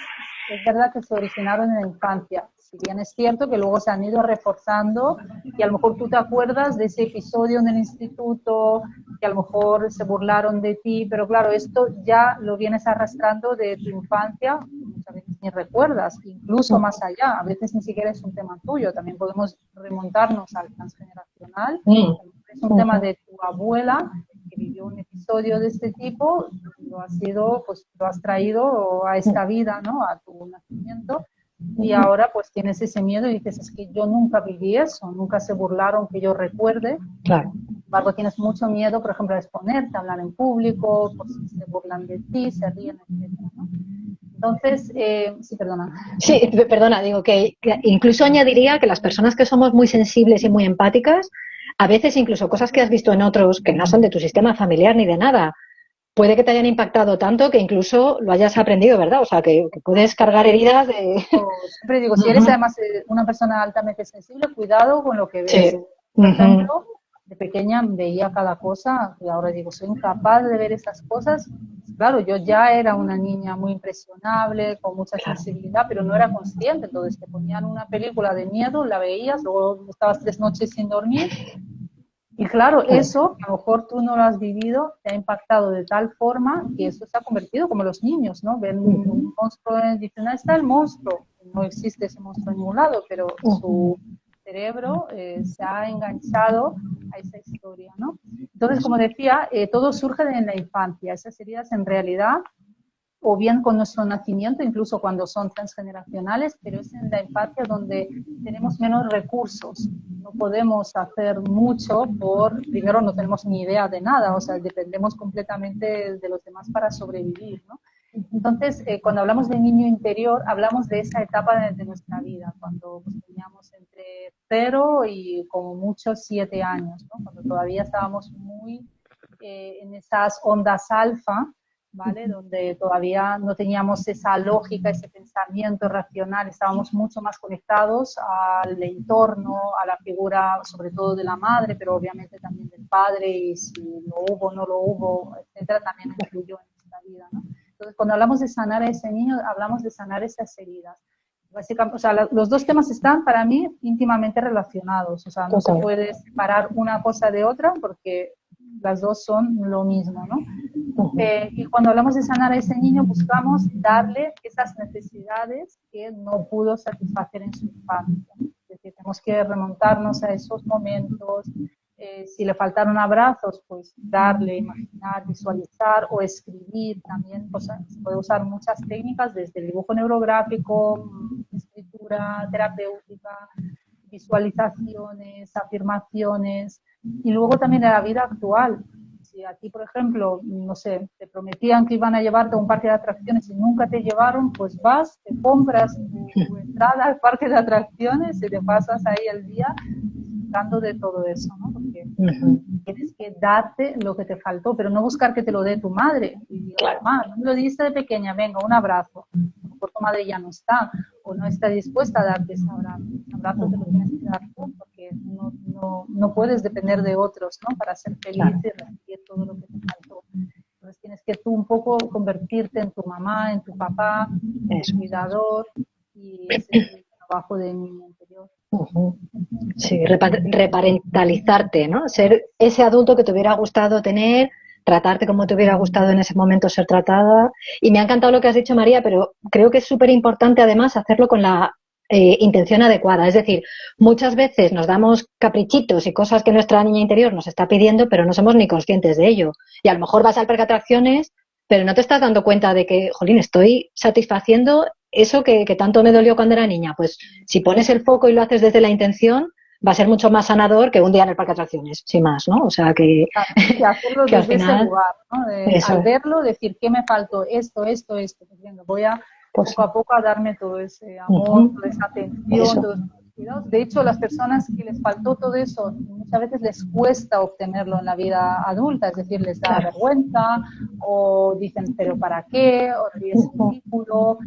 es verdad que se originaron en la infancia. Si bien es cierto que luego se han ido reforzando y a lo mejor tú te acuerdas de ese episodio en el instituto, que a lo mejor se burlaron de ti, pero claro, esto ya lo vienes arrastrando de tu infancia, muchas veces ni recuerdas, incluso más allá, a veces ni siquiera es un tema tuyo, también podemos remontarnos al transgeneracional, es un tema de tu abuela que vivió un episodio de este tipo, lo has sido, pues lo has traído a esta vida, ¿no? A tu nacimiento, y ahora pues tienes ese miedo y dices, es que yo nunca viví eso, nunca se burlaron que yo recuerde. Claro. Sin embargo, tienes mucho miedo, por ejemplo, a exponerte, a hablar en público, por si se burlan de ti, se ríen, etcétera, ¿no? Entonces, sí, perdona. Sí, perdona, digo que incluso añadiría que las personas que somos muy sensibles y muy empáticas, a veces incluso cosas que has visto en otros que no son de tu sistema familiar ni de nada, puede que te hayan impactado tanto que incluso lo hayas aprendido, ¿verdad? O sea, que puedes cargar heridas de... Siempre digo, si eres Ujú. además una persona altamente sensible, cuidado con lo que ves. Sí. Por Ujú. ejemplo, de pequeña veía cada cosa y ahora digo, soy incapaz de ver esas cosas. Claro, yo ya era una niña muy impresionable, con mucha Claro. sensibilidad, pero no era consciente. Entonces te ponían una película de miedo, la veías, luego estabas 3 noches sin dormir. Y claro, Claro. eso, a lo mejor tú no lo has vivido, te ha impactado de tal forma que eso se ha convertido como los niños, ¿no? Ven un Ujú. monstruo y dicen, ahí está el monstruo. No existe ese monstruo en ningún lado, pero Ujú. su cerebro se ha enganchado a esa historia, ¿no? Entonces, como decía, todo surge en la infancia. Esas heridas en realidad o bien con nuestro nacimiento, incluso cuando son transgeneracionales, pero es en la infancia donde tenemos menos recursos. No podemos hacer mucho primero no tenemos ni idea de nada, o sea, dependemos completamente de los demás para sobrevivir, ¿no? Entonces, cuando hablamos de niño interior, hablamos de esa etapa de nuestra vida, cuando pues, teníamos entre 0 y como mucho 7 años, ¿no? Cuando todavía estábamos muy en esas ondas alfa, ¿vale? Donde todavía no teníamos esa lógica, ese pensamiento racional, estábamos mucho más conectados al entorno, a la figura, sobre todo de la madre, pero obviamente también del padre, y si lo hubo, no lo hubo, etcétera, también influyó en nuestra vida, ¿no? Entonces, cuando hablamos de sanar a ese niño, hablamos de sanar esas heridas. Básicamente, o sea, los dos temas están para mí íntimamente relacionados, o sea, no se Total. puede separar una cosa de otra porque las dos son lo mismo, ¿no? Ujú. Y cuando hablamos de sanar a ese niño, buscamos darle esas necesidades que no pudo satisfacer en su infancia. Es decir, tenemos que remontarnos a esos momentos. Si le faltaron abrazos, pues darle, imaginar, visualizar o escribir también. Pues, se puede usar muchas técnicas, desde el dibujo neurográfico, escritura terapéutica, visualizaciones, afirmaciones, y luego también en la vida actual. Si a ti, por ejemplo, no sé, te prometían que iban a llevarte a un parque de atracciones y nunca te llevaron, pues vas, te compras tu entrada al parque de atracciones y te pasas ahí el día disfrutando de todo eso, ¿no? Porque Ujú. tienes que darte lo que te faltó, pero no buscar que te lo dé tu madre y digas, Claro. mamá, no me lo diste de pequeña, venga, un abrazo. A lo mejor tu madre ya no está o no está dispuesta a darte ese abrazo. Ese abrazo te lo tienes que dar tú porque no puedes depender de otros, ¿no? Para ser feliz Claro. y recibir todo lo que te faltó. Entonces tienes que tú un poco convertirte en tu mamá, en tu papá, en tu cuidador, y ese es el trabajo de niño interior. Sí, reparentalizarte, ¿no? Ser ese adulto que te hubiera gustado tener, tratarte como te hubiera gustado en ese momento ser tratada. Y me ha encantado lo que has dicho, María, pero creo que es súper importante además hacerlo con la intención adecuada. Es decir, muchas veces nos damos caprichitos y cosas que nuestra niña interior nos está pidiendo, pero no somos ni conscientes de ello. Y a lo mejor vas al parque de atracciones, pero no te estás dando cuenta de que, jolín, estoy satisfaciendo eso que tanto me dolió cuando era niña. Pues si pones el foco y lo haces desde la intención, va a ser mucho más sanador que un día en el parque de atracciones, sin más, ¿no? O sea que, Claro, y hacerlo que al desde ese final, lugar, ¿no? Al eso, verlo, decir, ¿qué me faltó? Esto, pues venga, voy a pues, poco a poco a darme todo ese amor, toda esa atención, eso, todos esos cuidados. De hecho, las personas que les faltó todo eso, muchas veces les cuesta obtenerlo en la vida adulta, es decir, les da claro. vergüenza o dicen, ¿pero para qué? O es ridículo,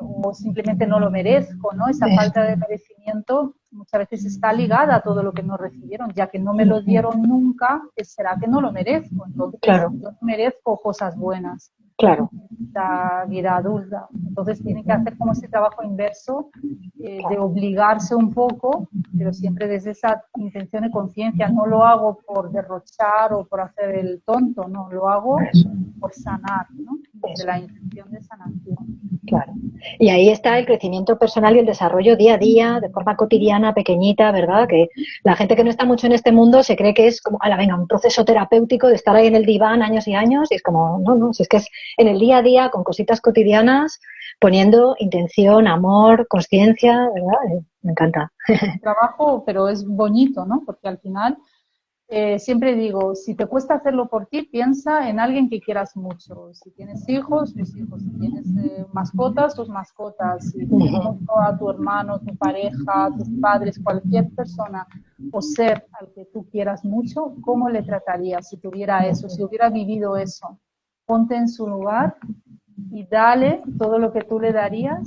o simplemente no lo merezco, ¿no? Esa Eso. falta de merecimiento muchas veces está ligada a todo lo que no recibieron, ya que no me lo dieron nunca, será que no lo merezco, entonces Claro, yo no merezco cosas buenas, claro, la vida adulta. Entonces tienen que hacer como ese trabajo inverso, de obligarse un poco, pero siempre desde esa intención de conciencia. No lo hago por derrochar o por hacer el tonto, no, lo hago eso, por sanar, ¿no? Desde eso. la intención de sanación. Claro. Y ahí está el crecimiento personal y el desarrollo día a día, de forma cotidiana, pequeñita, ¿verdad? Que la gente que no está mucho en este mundo se cree que es como, ala, venga, un proceso terapéutico de estar ahí en el diván años y años, y es como, no, no, si es que es en el día a día, con cositas cotidianas, poniendo intención, amor, conciencia, ¿verdad? Me encanta. Un trabajo, pero es bonito, ¿no? Porque al final siempre digo, si te cuesta hacerlo por ti, piensa en alguien que quieras mucho. Si tienes hijos, tus hijos. Si tienes mascotas, tus mascotas. Si quieres mucho a tu hermano, tu pareja, tus padres, cualquier persona o ser al que tú quieras mucho, ¿cómo le tratarías si tuviera eso, si hubiera vivido eso? Ponte en su lugar y dale todo lo que tú le darías,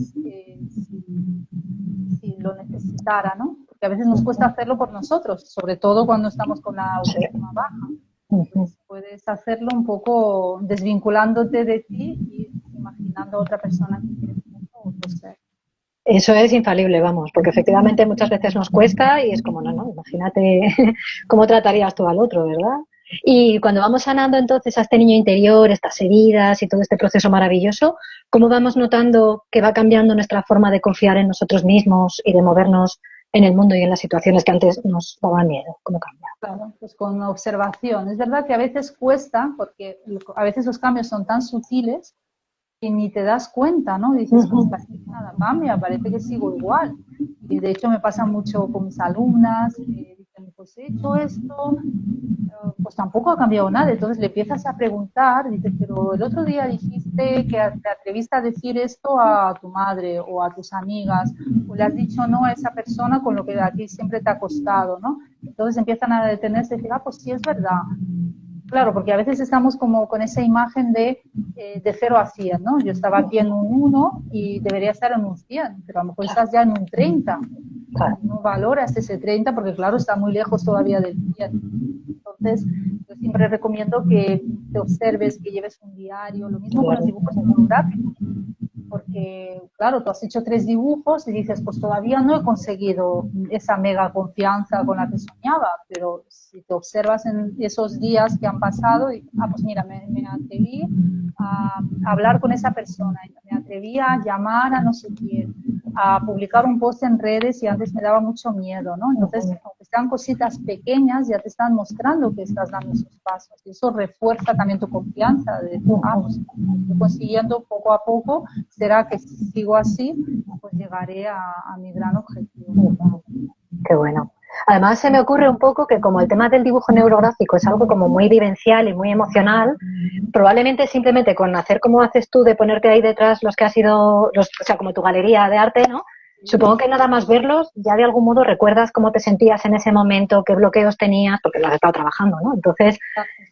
si lo necesitara, ¿no? Porque a veces nos cuesta hacerlo por nosotros, sobre todo cuando estamos con la Sí. autoestima baja. Pues puedes hacerlo un poco desvinculándote de ti y imaginando a otra persona que quieres mucho, otro ser. Eso es infalible, vamos, porque efectivamente muchas veces nos cuesta y es como, no, no, imagínate cómo tratarías tú al otro, ¿verdad? Y cuando vamos sanando entonces a este niño interior, estas heridas y todo este proceso maravilloso, ¿cómo vamos notando que va cambiando nuestra forma de confiar en nosotros mismos y de movernos en el mundo y en las situaciones que antes nos daban miedo? ¿Cómo cambia? Claro, pues con observación. Es verdad que a veces cuesta, porque a veces los cambios son tan sutiles y ni te das cuenta, ¿no? Dices, pues parece que nada cambia, parece que sigo igual. Y de hecho me pasa mucho con mis alumnas, que dicen, pues he hecho esto, pues tampoco ha cambiado nada. Entonces le empiezas a preguntar, dices, pero el otro día dijiste que te atreviste a decir esto a tu madre o a tus amigas, o le has dicho no a esa persona con lo que a ti siempre te ha costado, ¿no? Entonces empiezan a detenerse y decir, ah, pues sí es verdad. Claro, porque a veces estamos como con esa imagen de 0 a 100, ¿no? Yo estaba aquí en un 1 y debería estar en un 100, pero a lo mejor estás ya en un 30. No valoras ese 30 porque, claro, está muy lejos todavía del 100. Entonces, yo siempre recomiendo que te observes, que lleves un diario, lo mismo con los dibujos fotográficos, porque, claro, tú has hecho 3 dibujos y dices, pues todavía no he conseguido esa mega confianza con la que soñaba, pero si te observas en esos días que han pasado, y, ah, pues mira, me atreví a hablar con esa persona, me atreví a llamar a no sé quién, a publicar un post en redes y antes me daba mucho miedo, ¿no? Entonces, aunque sean cositas pequeñas, ya te están mostrando que estás dando esos pasos y eso refuerza también tu confianza de, ah, pues estoy consiguiendo poco a poco, será que si sigo así, pues llegaré a mi gran objetivo. Qué bueno. Además, se me ocurre un poco que como el tema del dibujo neurográfico es algo como muy vivencial y muy emocional, probablemente simplemente con hacer como haces tú de ponerte ahí detrás los que ha sido, o sea, como tu galería de arte, ¿no? Supongo que nada más verlos, ya de algún modo recuerdas cómo te sentías en ese momento, qué bloqueos tenías, porque lo has estado trabajando, ¿no? Entonces,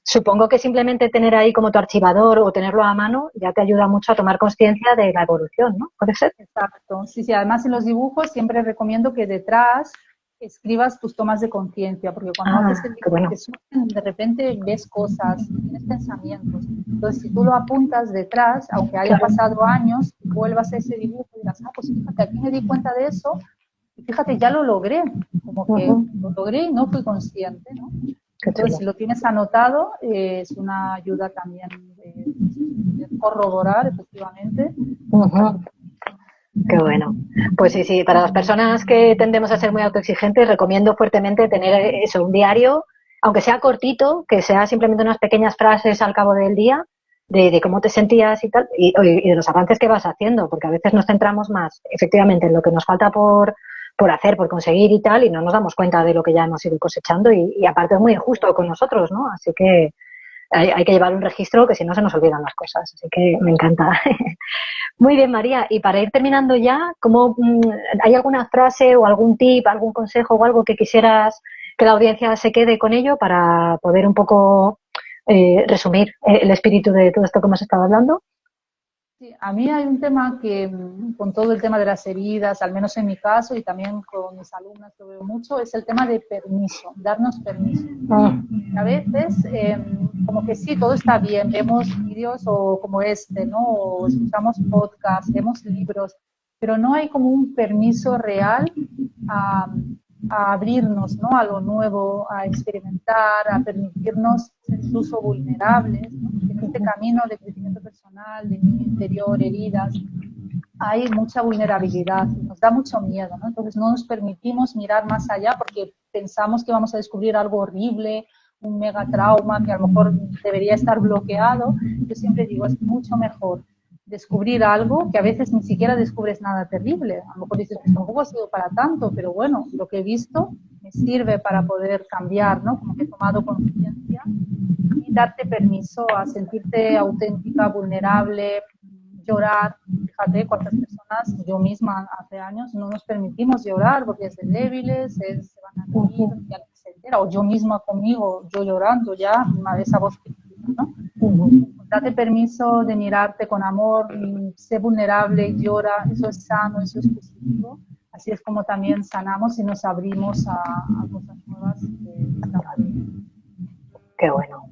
supongo que simplemente tener ahí como tu archivador o tenerlo a mano ya te ayuda mucho a tomar conciencia de la evolución, ¿no? ¿Puede ser? Exacto. Sí, sí, además en los dibujos siempre recomiendo que detrás escribas tus tomas de conciencia, porque cuando haces el qué bueno. de repente ves cosas, tienes pensamientos. Entonces, si tú lo apuntas detrás, aunque haya pasado años, vuelvas a ese dibujo y dirás, pues fíjate, aquí me di cuenta de eso, y fíjate, ya lo logré, como que lo logré y no fui consciente, ¿no? Entonces, si lo tienes anotado, es una ayuda también de corroborar, efectivamente. Qué bueno. Pues sí, para las personas que tendemos a ser muy autoexigentes, recomiendo fuertemente tener eso, un diario, aunque sea cortito, que sea simplemente unas pequeñas frases al cabo del día, de cómo te sentías y tal, y de los avances que vas haciendo, porque a veces nos centramos más, efectivamente, en lo que nos falta por hacer, por conseguir y tal, y no nos damos cuenta de lo que ya hemos ido cosechando, y aparte es muy injusto con nosotros, ¿no? Así que hay que llevar un registro, que si no se nos olvidan las cosas, así que me encanta. Muy bien, María. Y para ir terminando ya, ¿hay alguna frase o algún tip, algún consejo o algo que quisieras que la audiencia se quede con ello para poder un poco resumir el espíritu de todo esto que hemos estado hablando? Sí, a mí hay un tema que, con todo el tema de las heridas, al menos en mi caso y también con mis alumnas lo veo mucho, es el tema de permiso, darnos permiso. A veces, como que sí, todo está bien, vemos vídeos o como este, ¿no? O escuchamos podcasts, vemos libros, pero no hay como un permiso real a abrirnos, ¿no? A lo nuevo, a experimentar, a permitirnos ser incluso vulnerables, ¿no? En este camino de crecimiento personal, de niño interior, heridas, hay mucha vulnerabilidad, nos da mucho miedo, ¿no? Entonces no nos permitimos mirar más allá porque pensamos que vamos a descubrir algo horrible, un mega trauma que a lo mejor debería estar bloqueado. Yo siempre digo, es mucho mejor descubrir algo que a veces ni siquiera descubres nada terrible. A lo mejor dices, pues tampoco ha sido para tanto, pero bueno, lo que he visto me sirve para poder cambiar, ¿no? Como que he tomado conciencia y darte permiso a sentirte auténtica, vulnerable, llorar. Fíjate cuántas personas, yo misma hace años, no nos permitimos llorar porque es de débiles, se van a reír, ya se entera, o yo misma conmigo, yo llorando ya, esa voz crítica, ¿no? Date permiso de mirarte con amor, sé vulnerable, llora, eso es sano, eso es positivo. Así es como también sanamos y nos abrimos a cosas nuevas que estamos viendo. Qué bueno.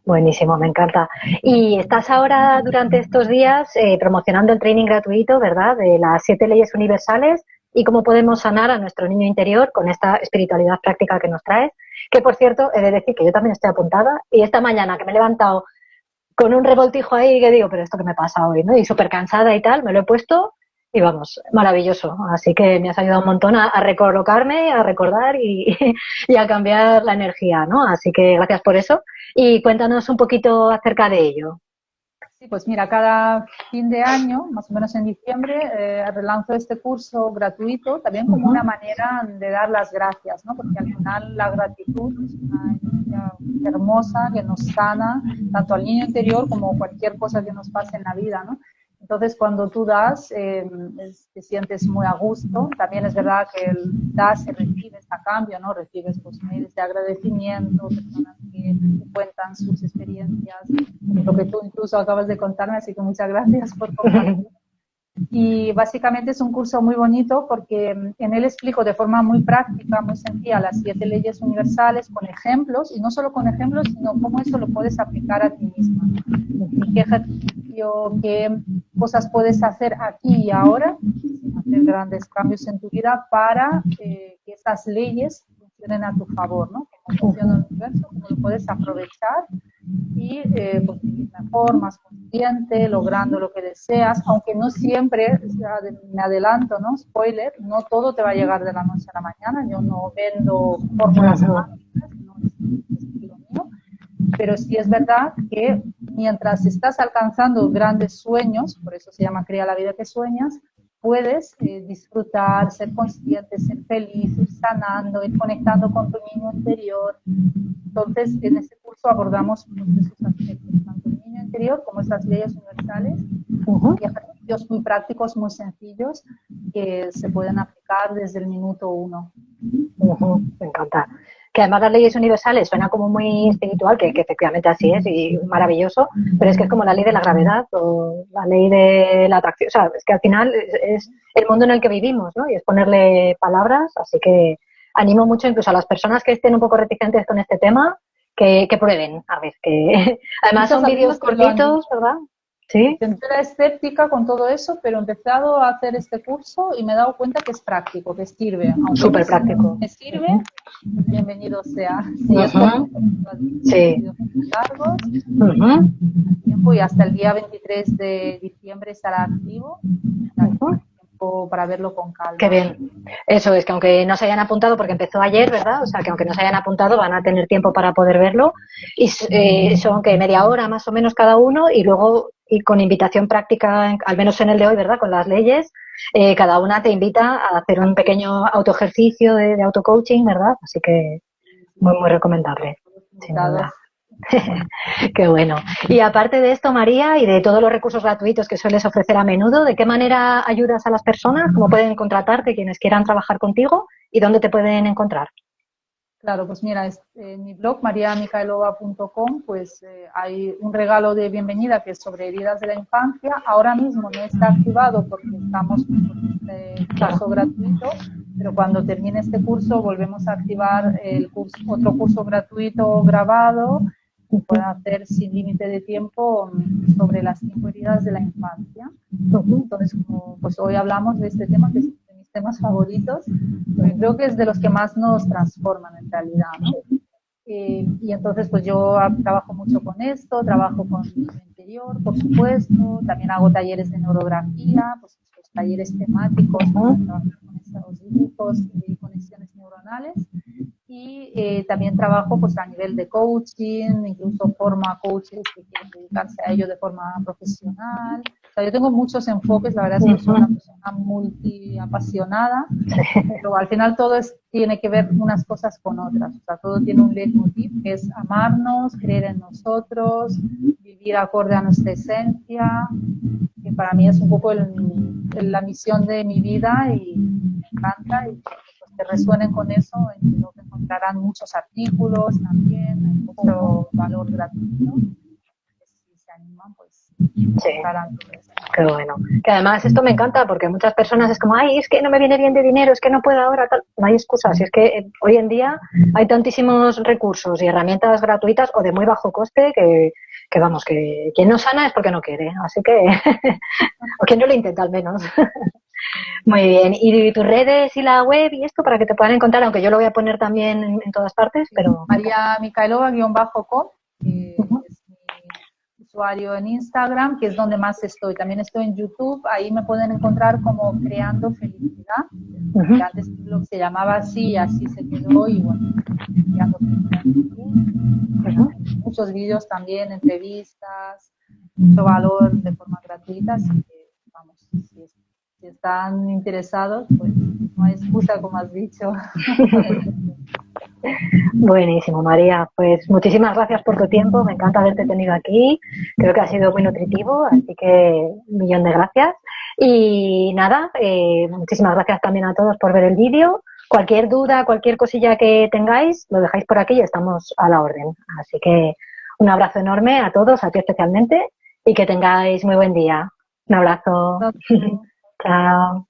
Buenísimo, me encanta. Y estás ahora durante estos días promocionando el training gratuito, ¿verdad? De las 7 leyes universales y cómo podemos sanar a nuestro niño interior con esta espiritualidad práctica que nos traes. Que, por cierto, he de decir que yo también estoy apuntada y esta mañana que me he levantado con un revoltijo ahí que digo, pero esto que me pasa hoy, ¿no? Y súper cansada y tal, me lo he puesto y vamos, maravilloso. Así que me has ayudado un montón a recolocarme, a recordar y a cambiar la energía, ¿no? Así que gracias por eso. Y cuéntanos un poquito acerca de ello. Sí, pues mira, cada fin de año, más o menos en diciembre, relanzo este curso gratuito, también como una manera de dar las gracias, ¿no? Porque al final la gratitud es una energía hermosa que nos sana tanto al niño interior como cualquier cosa que nos pase en la vida, ¿no? Entonces, cuando tú das, te sientes muy a gusto. También es verdad que el das y recibes a cambio, ¿no? Recibes pues, mails de agradecimiento, personas que te cuentan sus experiencias, lo que tú incluso acabas de contarme, así que muchas gracias por compartir. Y básicamente es un curso muy bonito porque en él explico de forma muy práctica, muy sencilla, las 7 leyes universales con ejemplos, y no solo con ejemplos, sino cómo eso lo puedes aplicar a ti misma. Y qué ejercicio, qué cosas puedes hacer aquí y ahora, sin hacer grandes cambios en tu vida, para que esas leyes funcionen a tu favor, ¿no? Cómo funciona el universo, cómo lo puedes aprovechar y pues, vivir mejor, más consciente, logrando lo que deseas, aunque no siempre, me adelanto, ¿no? Spoiler, no todo te va a llegar de la noche a la mañana. Yo no vendo fórmulas mágicas, no es estilo mío, pero sí es verdad que mientras estás alcanzando grandes sueños, por eso se llama Crea la vida que sueñas, puedes disfrutar, ser consciente, ser feliz, ir sanando, ir conectando con tu niño interior. Entonces, en este curso abordamos esos aspectos, tanto el niño interior como esas leyes universales, y ejercicios muy prácticos, muy sencillos, que se pueden aplicar desde el minuto 1. Me encanta. Que además las leyes universales suena como muy espiritual, que efectivamente así es y maravilloso, pero es que es como la ley de la gravedad o la ley de la atracción. O sea, es que al final es el mundo en el que vivimos, ¿no? Y es ponerle palabras, así que animo mucho incluso a las personas que estén un poco reticentes con este tema, que prueben, a ver, que además son vídeos cortitos, ¿verdad? Sí. Yo era escéptica con todo eso, pero he empezado a hacer este curso y me he dado cuenta que es práctico, que sirve. Súper práctico. Me sirve, bienvenido sea. Sí. Largos, tiempo, y hasta el día 23 de diciembre estará activo. Para verlo con calma. Qué bien. Eso es, que aunque no se hayan apuntado, porque empezó ayer, ¿verdad? O sea, que aunque no se hayan apuntado van a tener tiempo para poder verlo. Y son que media hora más o menos cada uno, y luego, y con invitación práctica, al menos en el de hoy, ¿verdad? Con las leyes, cada una te invita a hacer un pequeño autoejercicio de auto-coaching, ¿verdad? Así que muy, muy recomendable. Sin duda. Qué bueno. Y aparte de esto, María, y de todos los recursos gratuitos que sueles ofrecer a menudo, ¿de qué manera ayudas a las personas? ¿Cómo pueden contratarte quienes quieran trabajar contigo? ¿Y dónde te pueden encontrar? Claro, pues mira, en mi blog mariamikaelova.com pues hay un regalo de bienvenida que es sobre heridas de la infancia. Ahora mismo no está activado porque estamos con este curso gratuito, pero cuando termine este curso volvemos a activar el curso, otro curso gratuito grabado que pueden hacer sin límite de tiempo sobre las 5 heridas de la infancia. Entonces, como pues hoy hablamos de este tema, que es de mis temas favoritos, porque creo que es de los que más nos transforman en realidad, ¿no? Y entonces, pues yo trabajo mucho con esto, trabajo con mi interior, por supuesto, también hago talleres de neurografía, pues estos talleres temáticos para trabajar con estos grupos y conexiones neuronales. Y también trabajo pues a nivel de coaching, incluso formo a coaches que quieren dedicarse a ello de forma profesional. O sea, yo tengo muchos enfoques, la verdad es que soy una persona multiapasionada, pero al final todo tiene que ver unas cosas con otras. O sea, todo tiene un leitmotiv que es amarnos, creer en nosotros, vivir acorde a nuestra esencia, que para mí es un poco la misión de mi vida y me encanta. Y que resuenen con eso, creo que encontrarán muchos artículos también, mucho valor gratuito. Si se animan, pues encontrarán todo eso. Qué bueno. Que además esto me encanta porque muchas personas es como, ay, es que no me viene bien de dinero, es que no puedo ahora, tal. No hay excusas. Y es que hoy en día hay tantísimos recursos y herramientas gratuitas o de muy bajo coste que vamos, que quien no sana es porque no quiere. Así que, o quien no lo intenta al menos. Muy bien. ¿Y tus redes y la web y esto para que te puedan encontrar? Aunque yo lo voy a poner también en todas partes, pero... María Mikaelova-com, que es mi usuario en Instagram, que es donde más estoy. También estoy en YouTube, ahí me pueden encontrar como Creando Felicidad. Que antes el blog se llamaba así y así se quedó, y bueno, Creando Felicidad. Muchos vídeos también, entrevistas, mucho valor de forma gratuita, así que vamos, si están interesados, pues no hay excusa, como has dicho. Buenísimo, María. Pues muchísimas gracias por tu tiempo. Me encanta haberte tenido aquí. Creo que ha sido muy nutritivo, así que un millón de gracias. Y nada, muchísimas gracias también a todos por ver el vídeo. Cualquier duda, cualquier cosilla que tengáis, lo dejáis por aquí y estamos a la orden. Así que un abrazo enorme a todos, a ti especialmente, y que tengáis muy buen día. Un abrazo. Chao.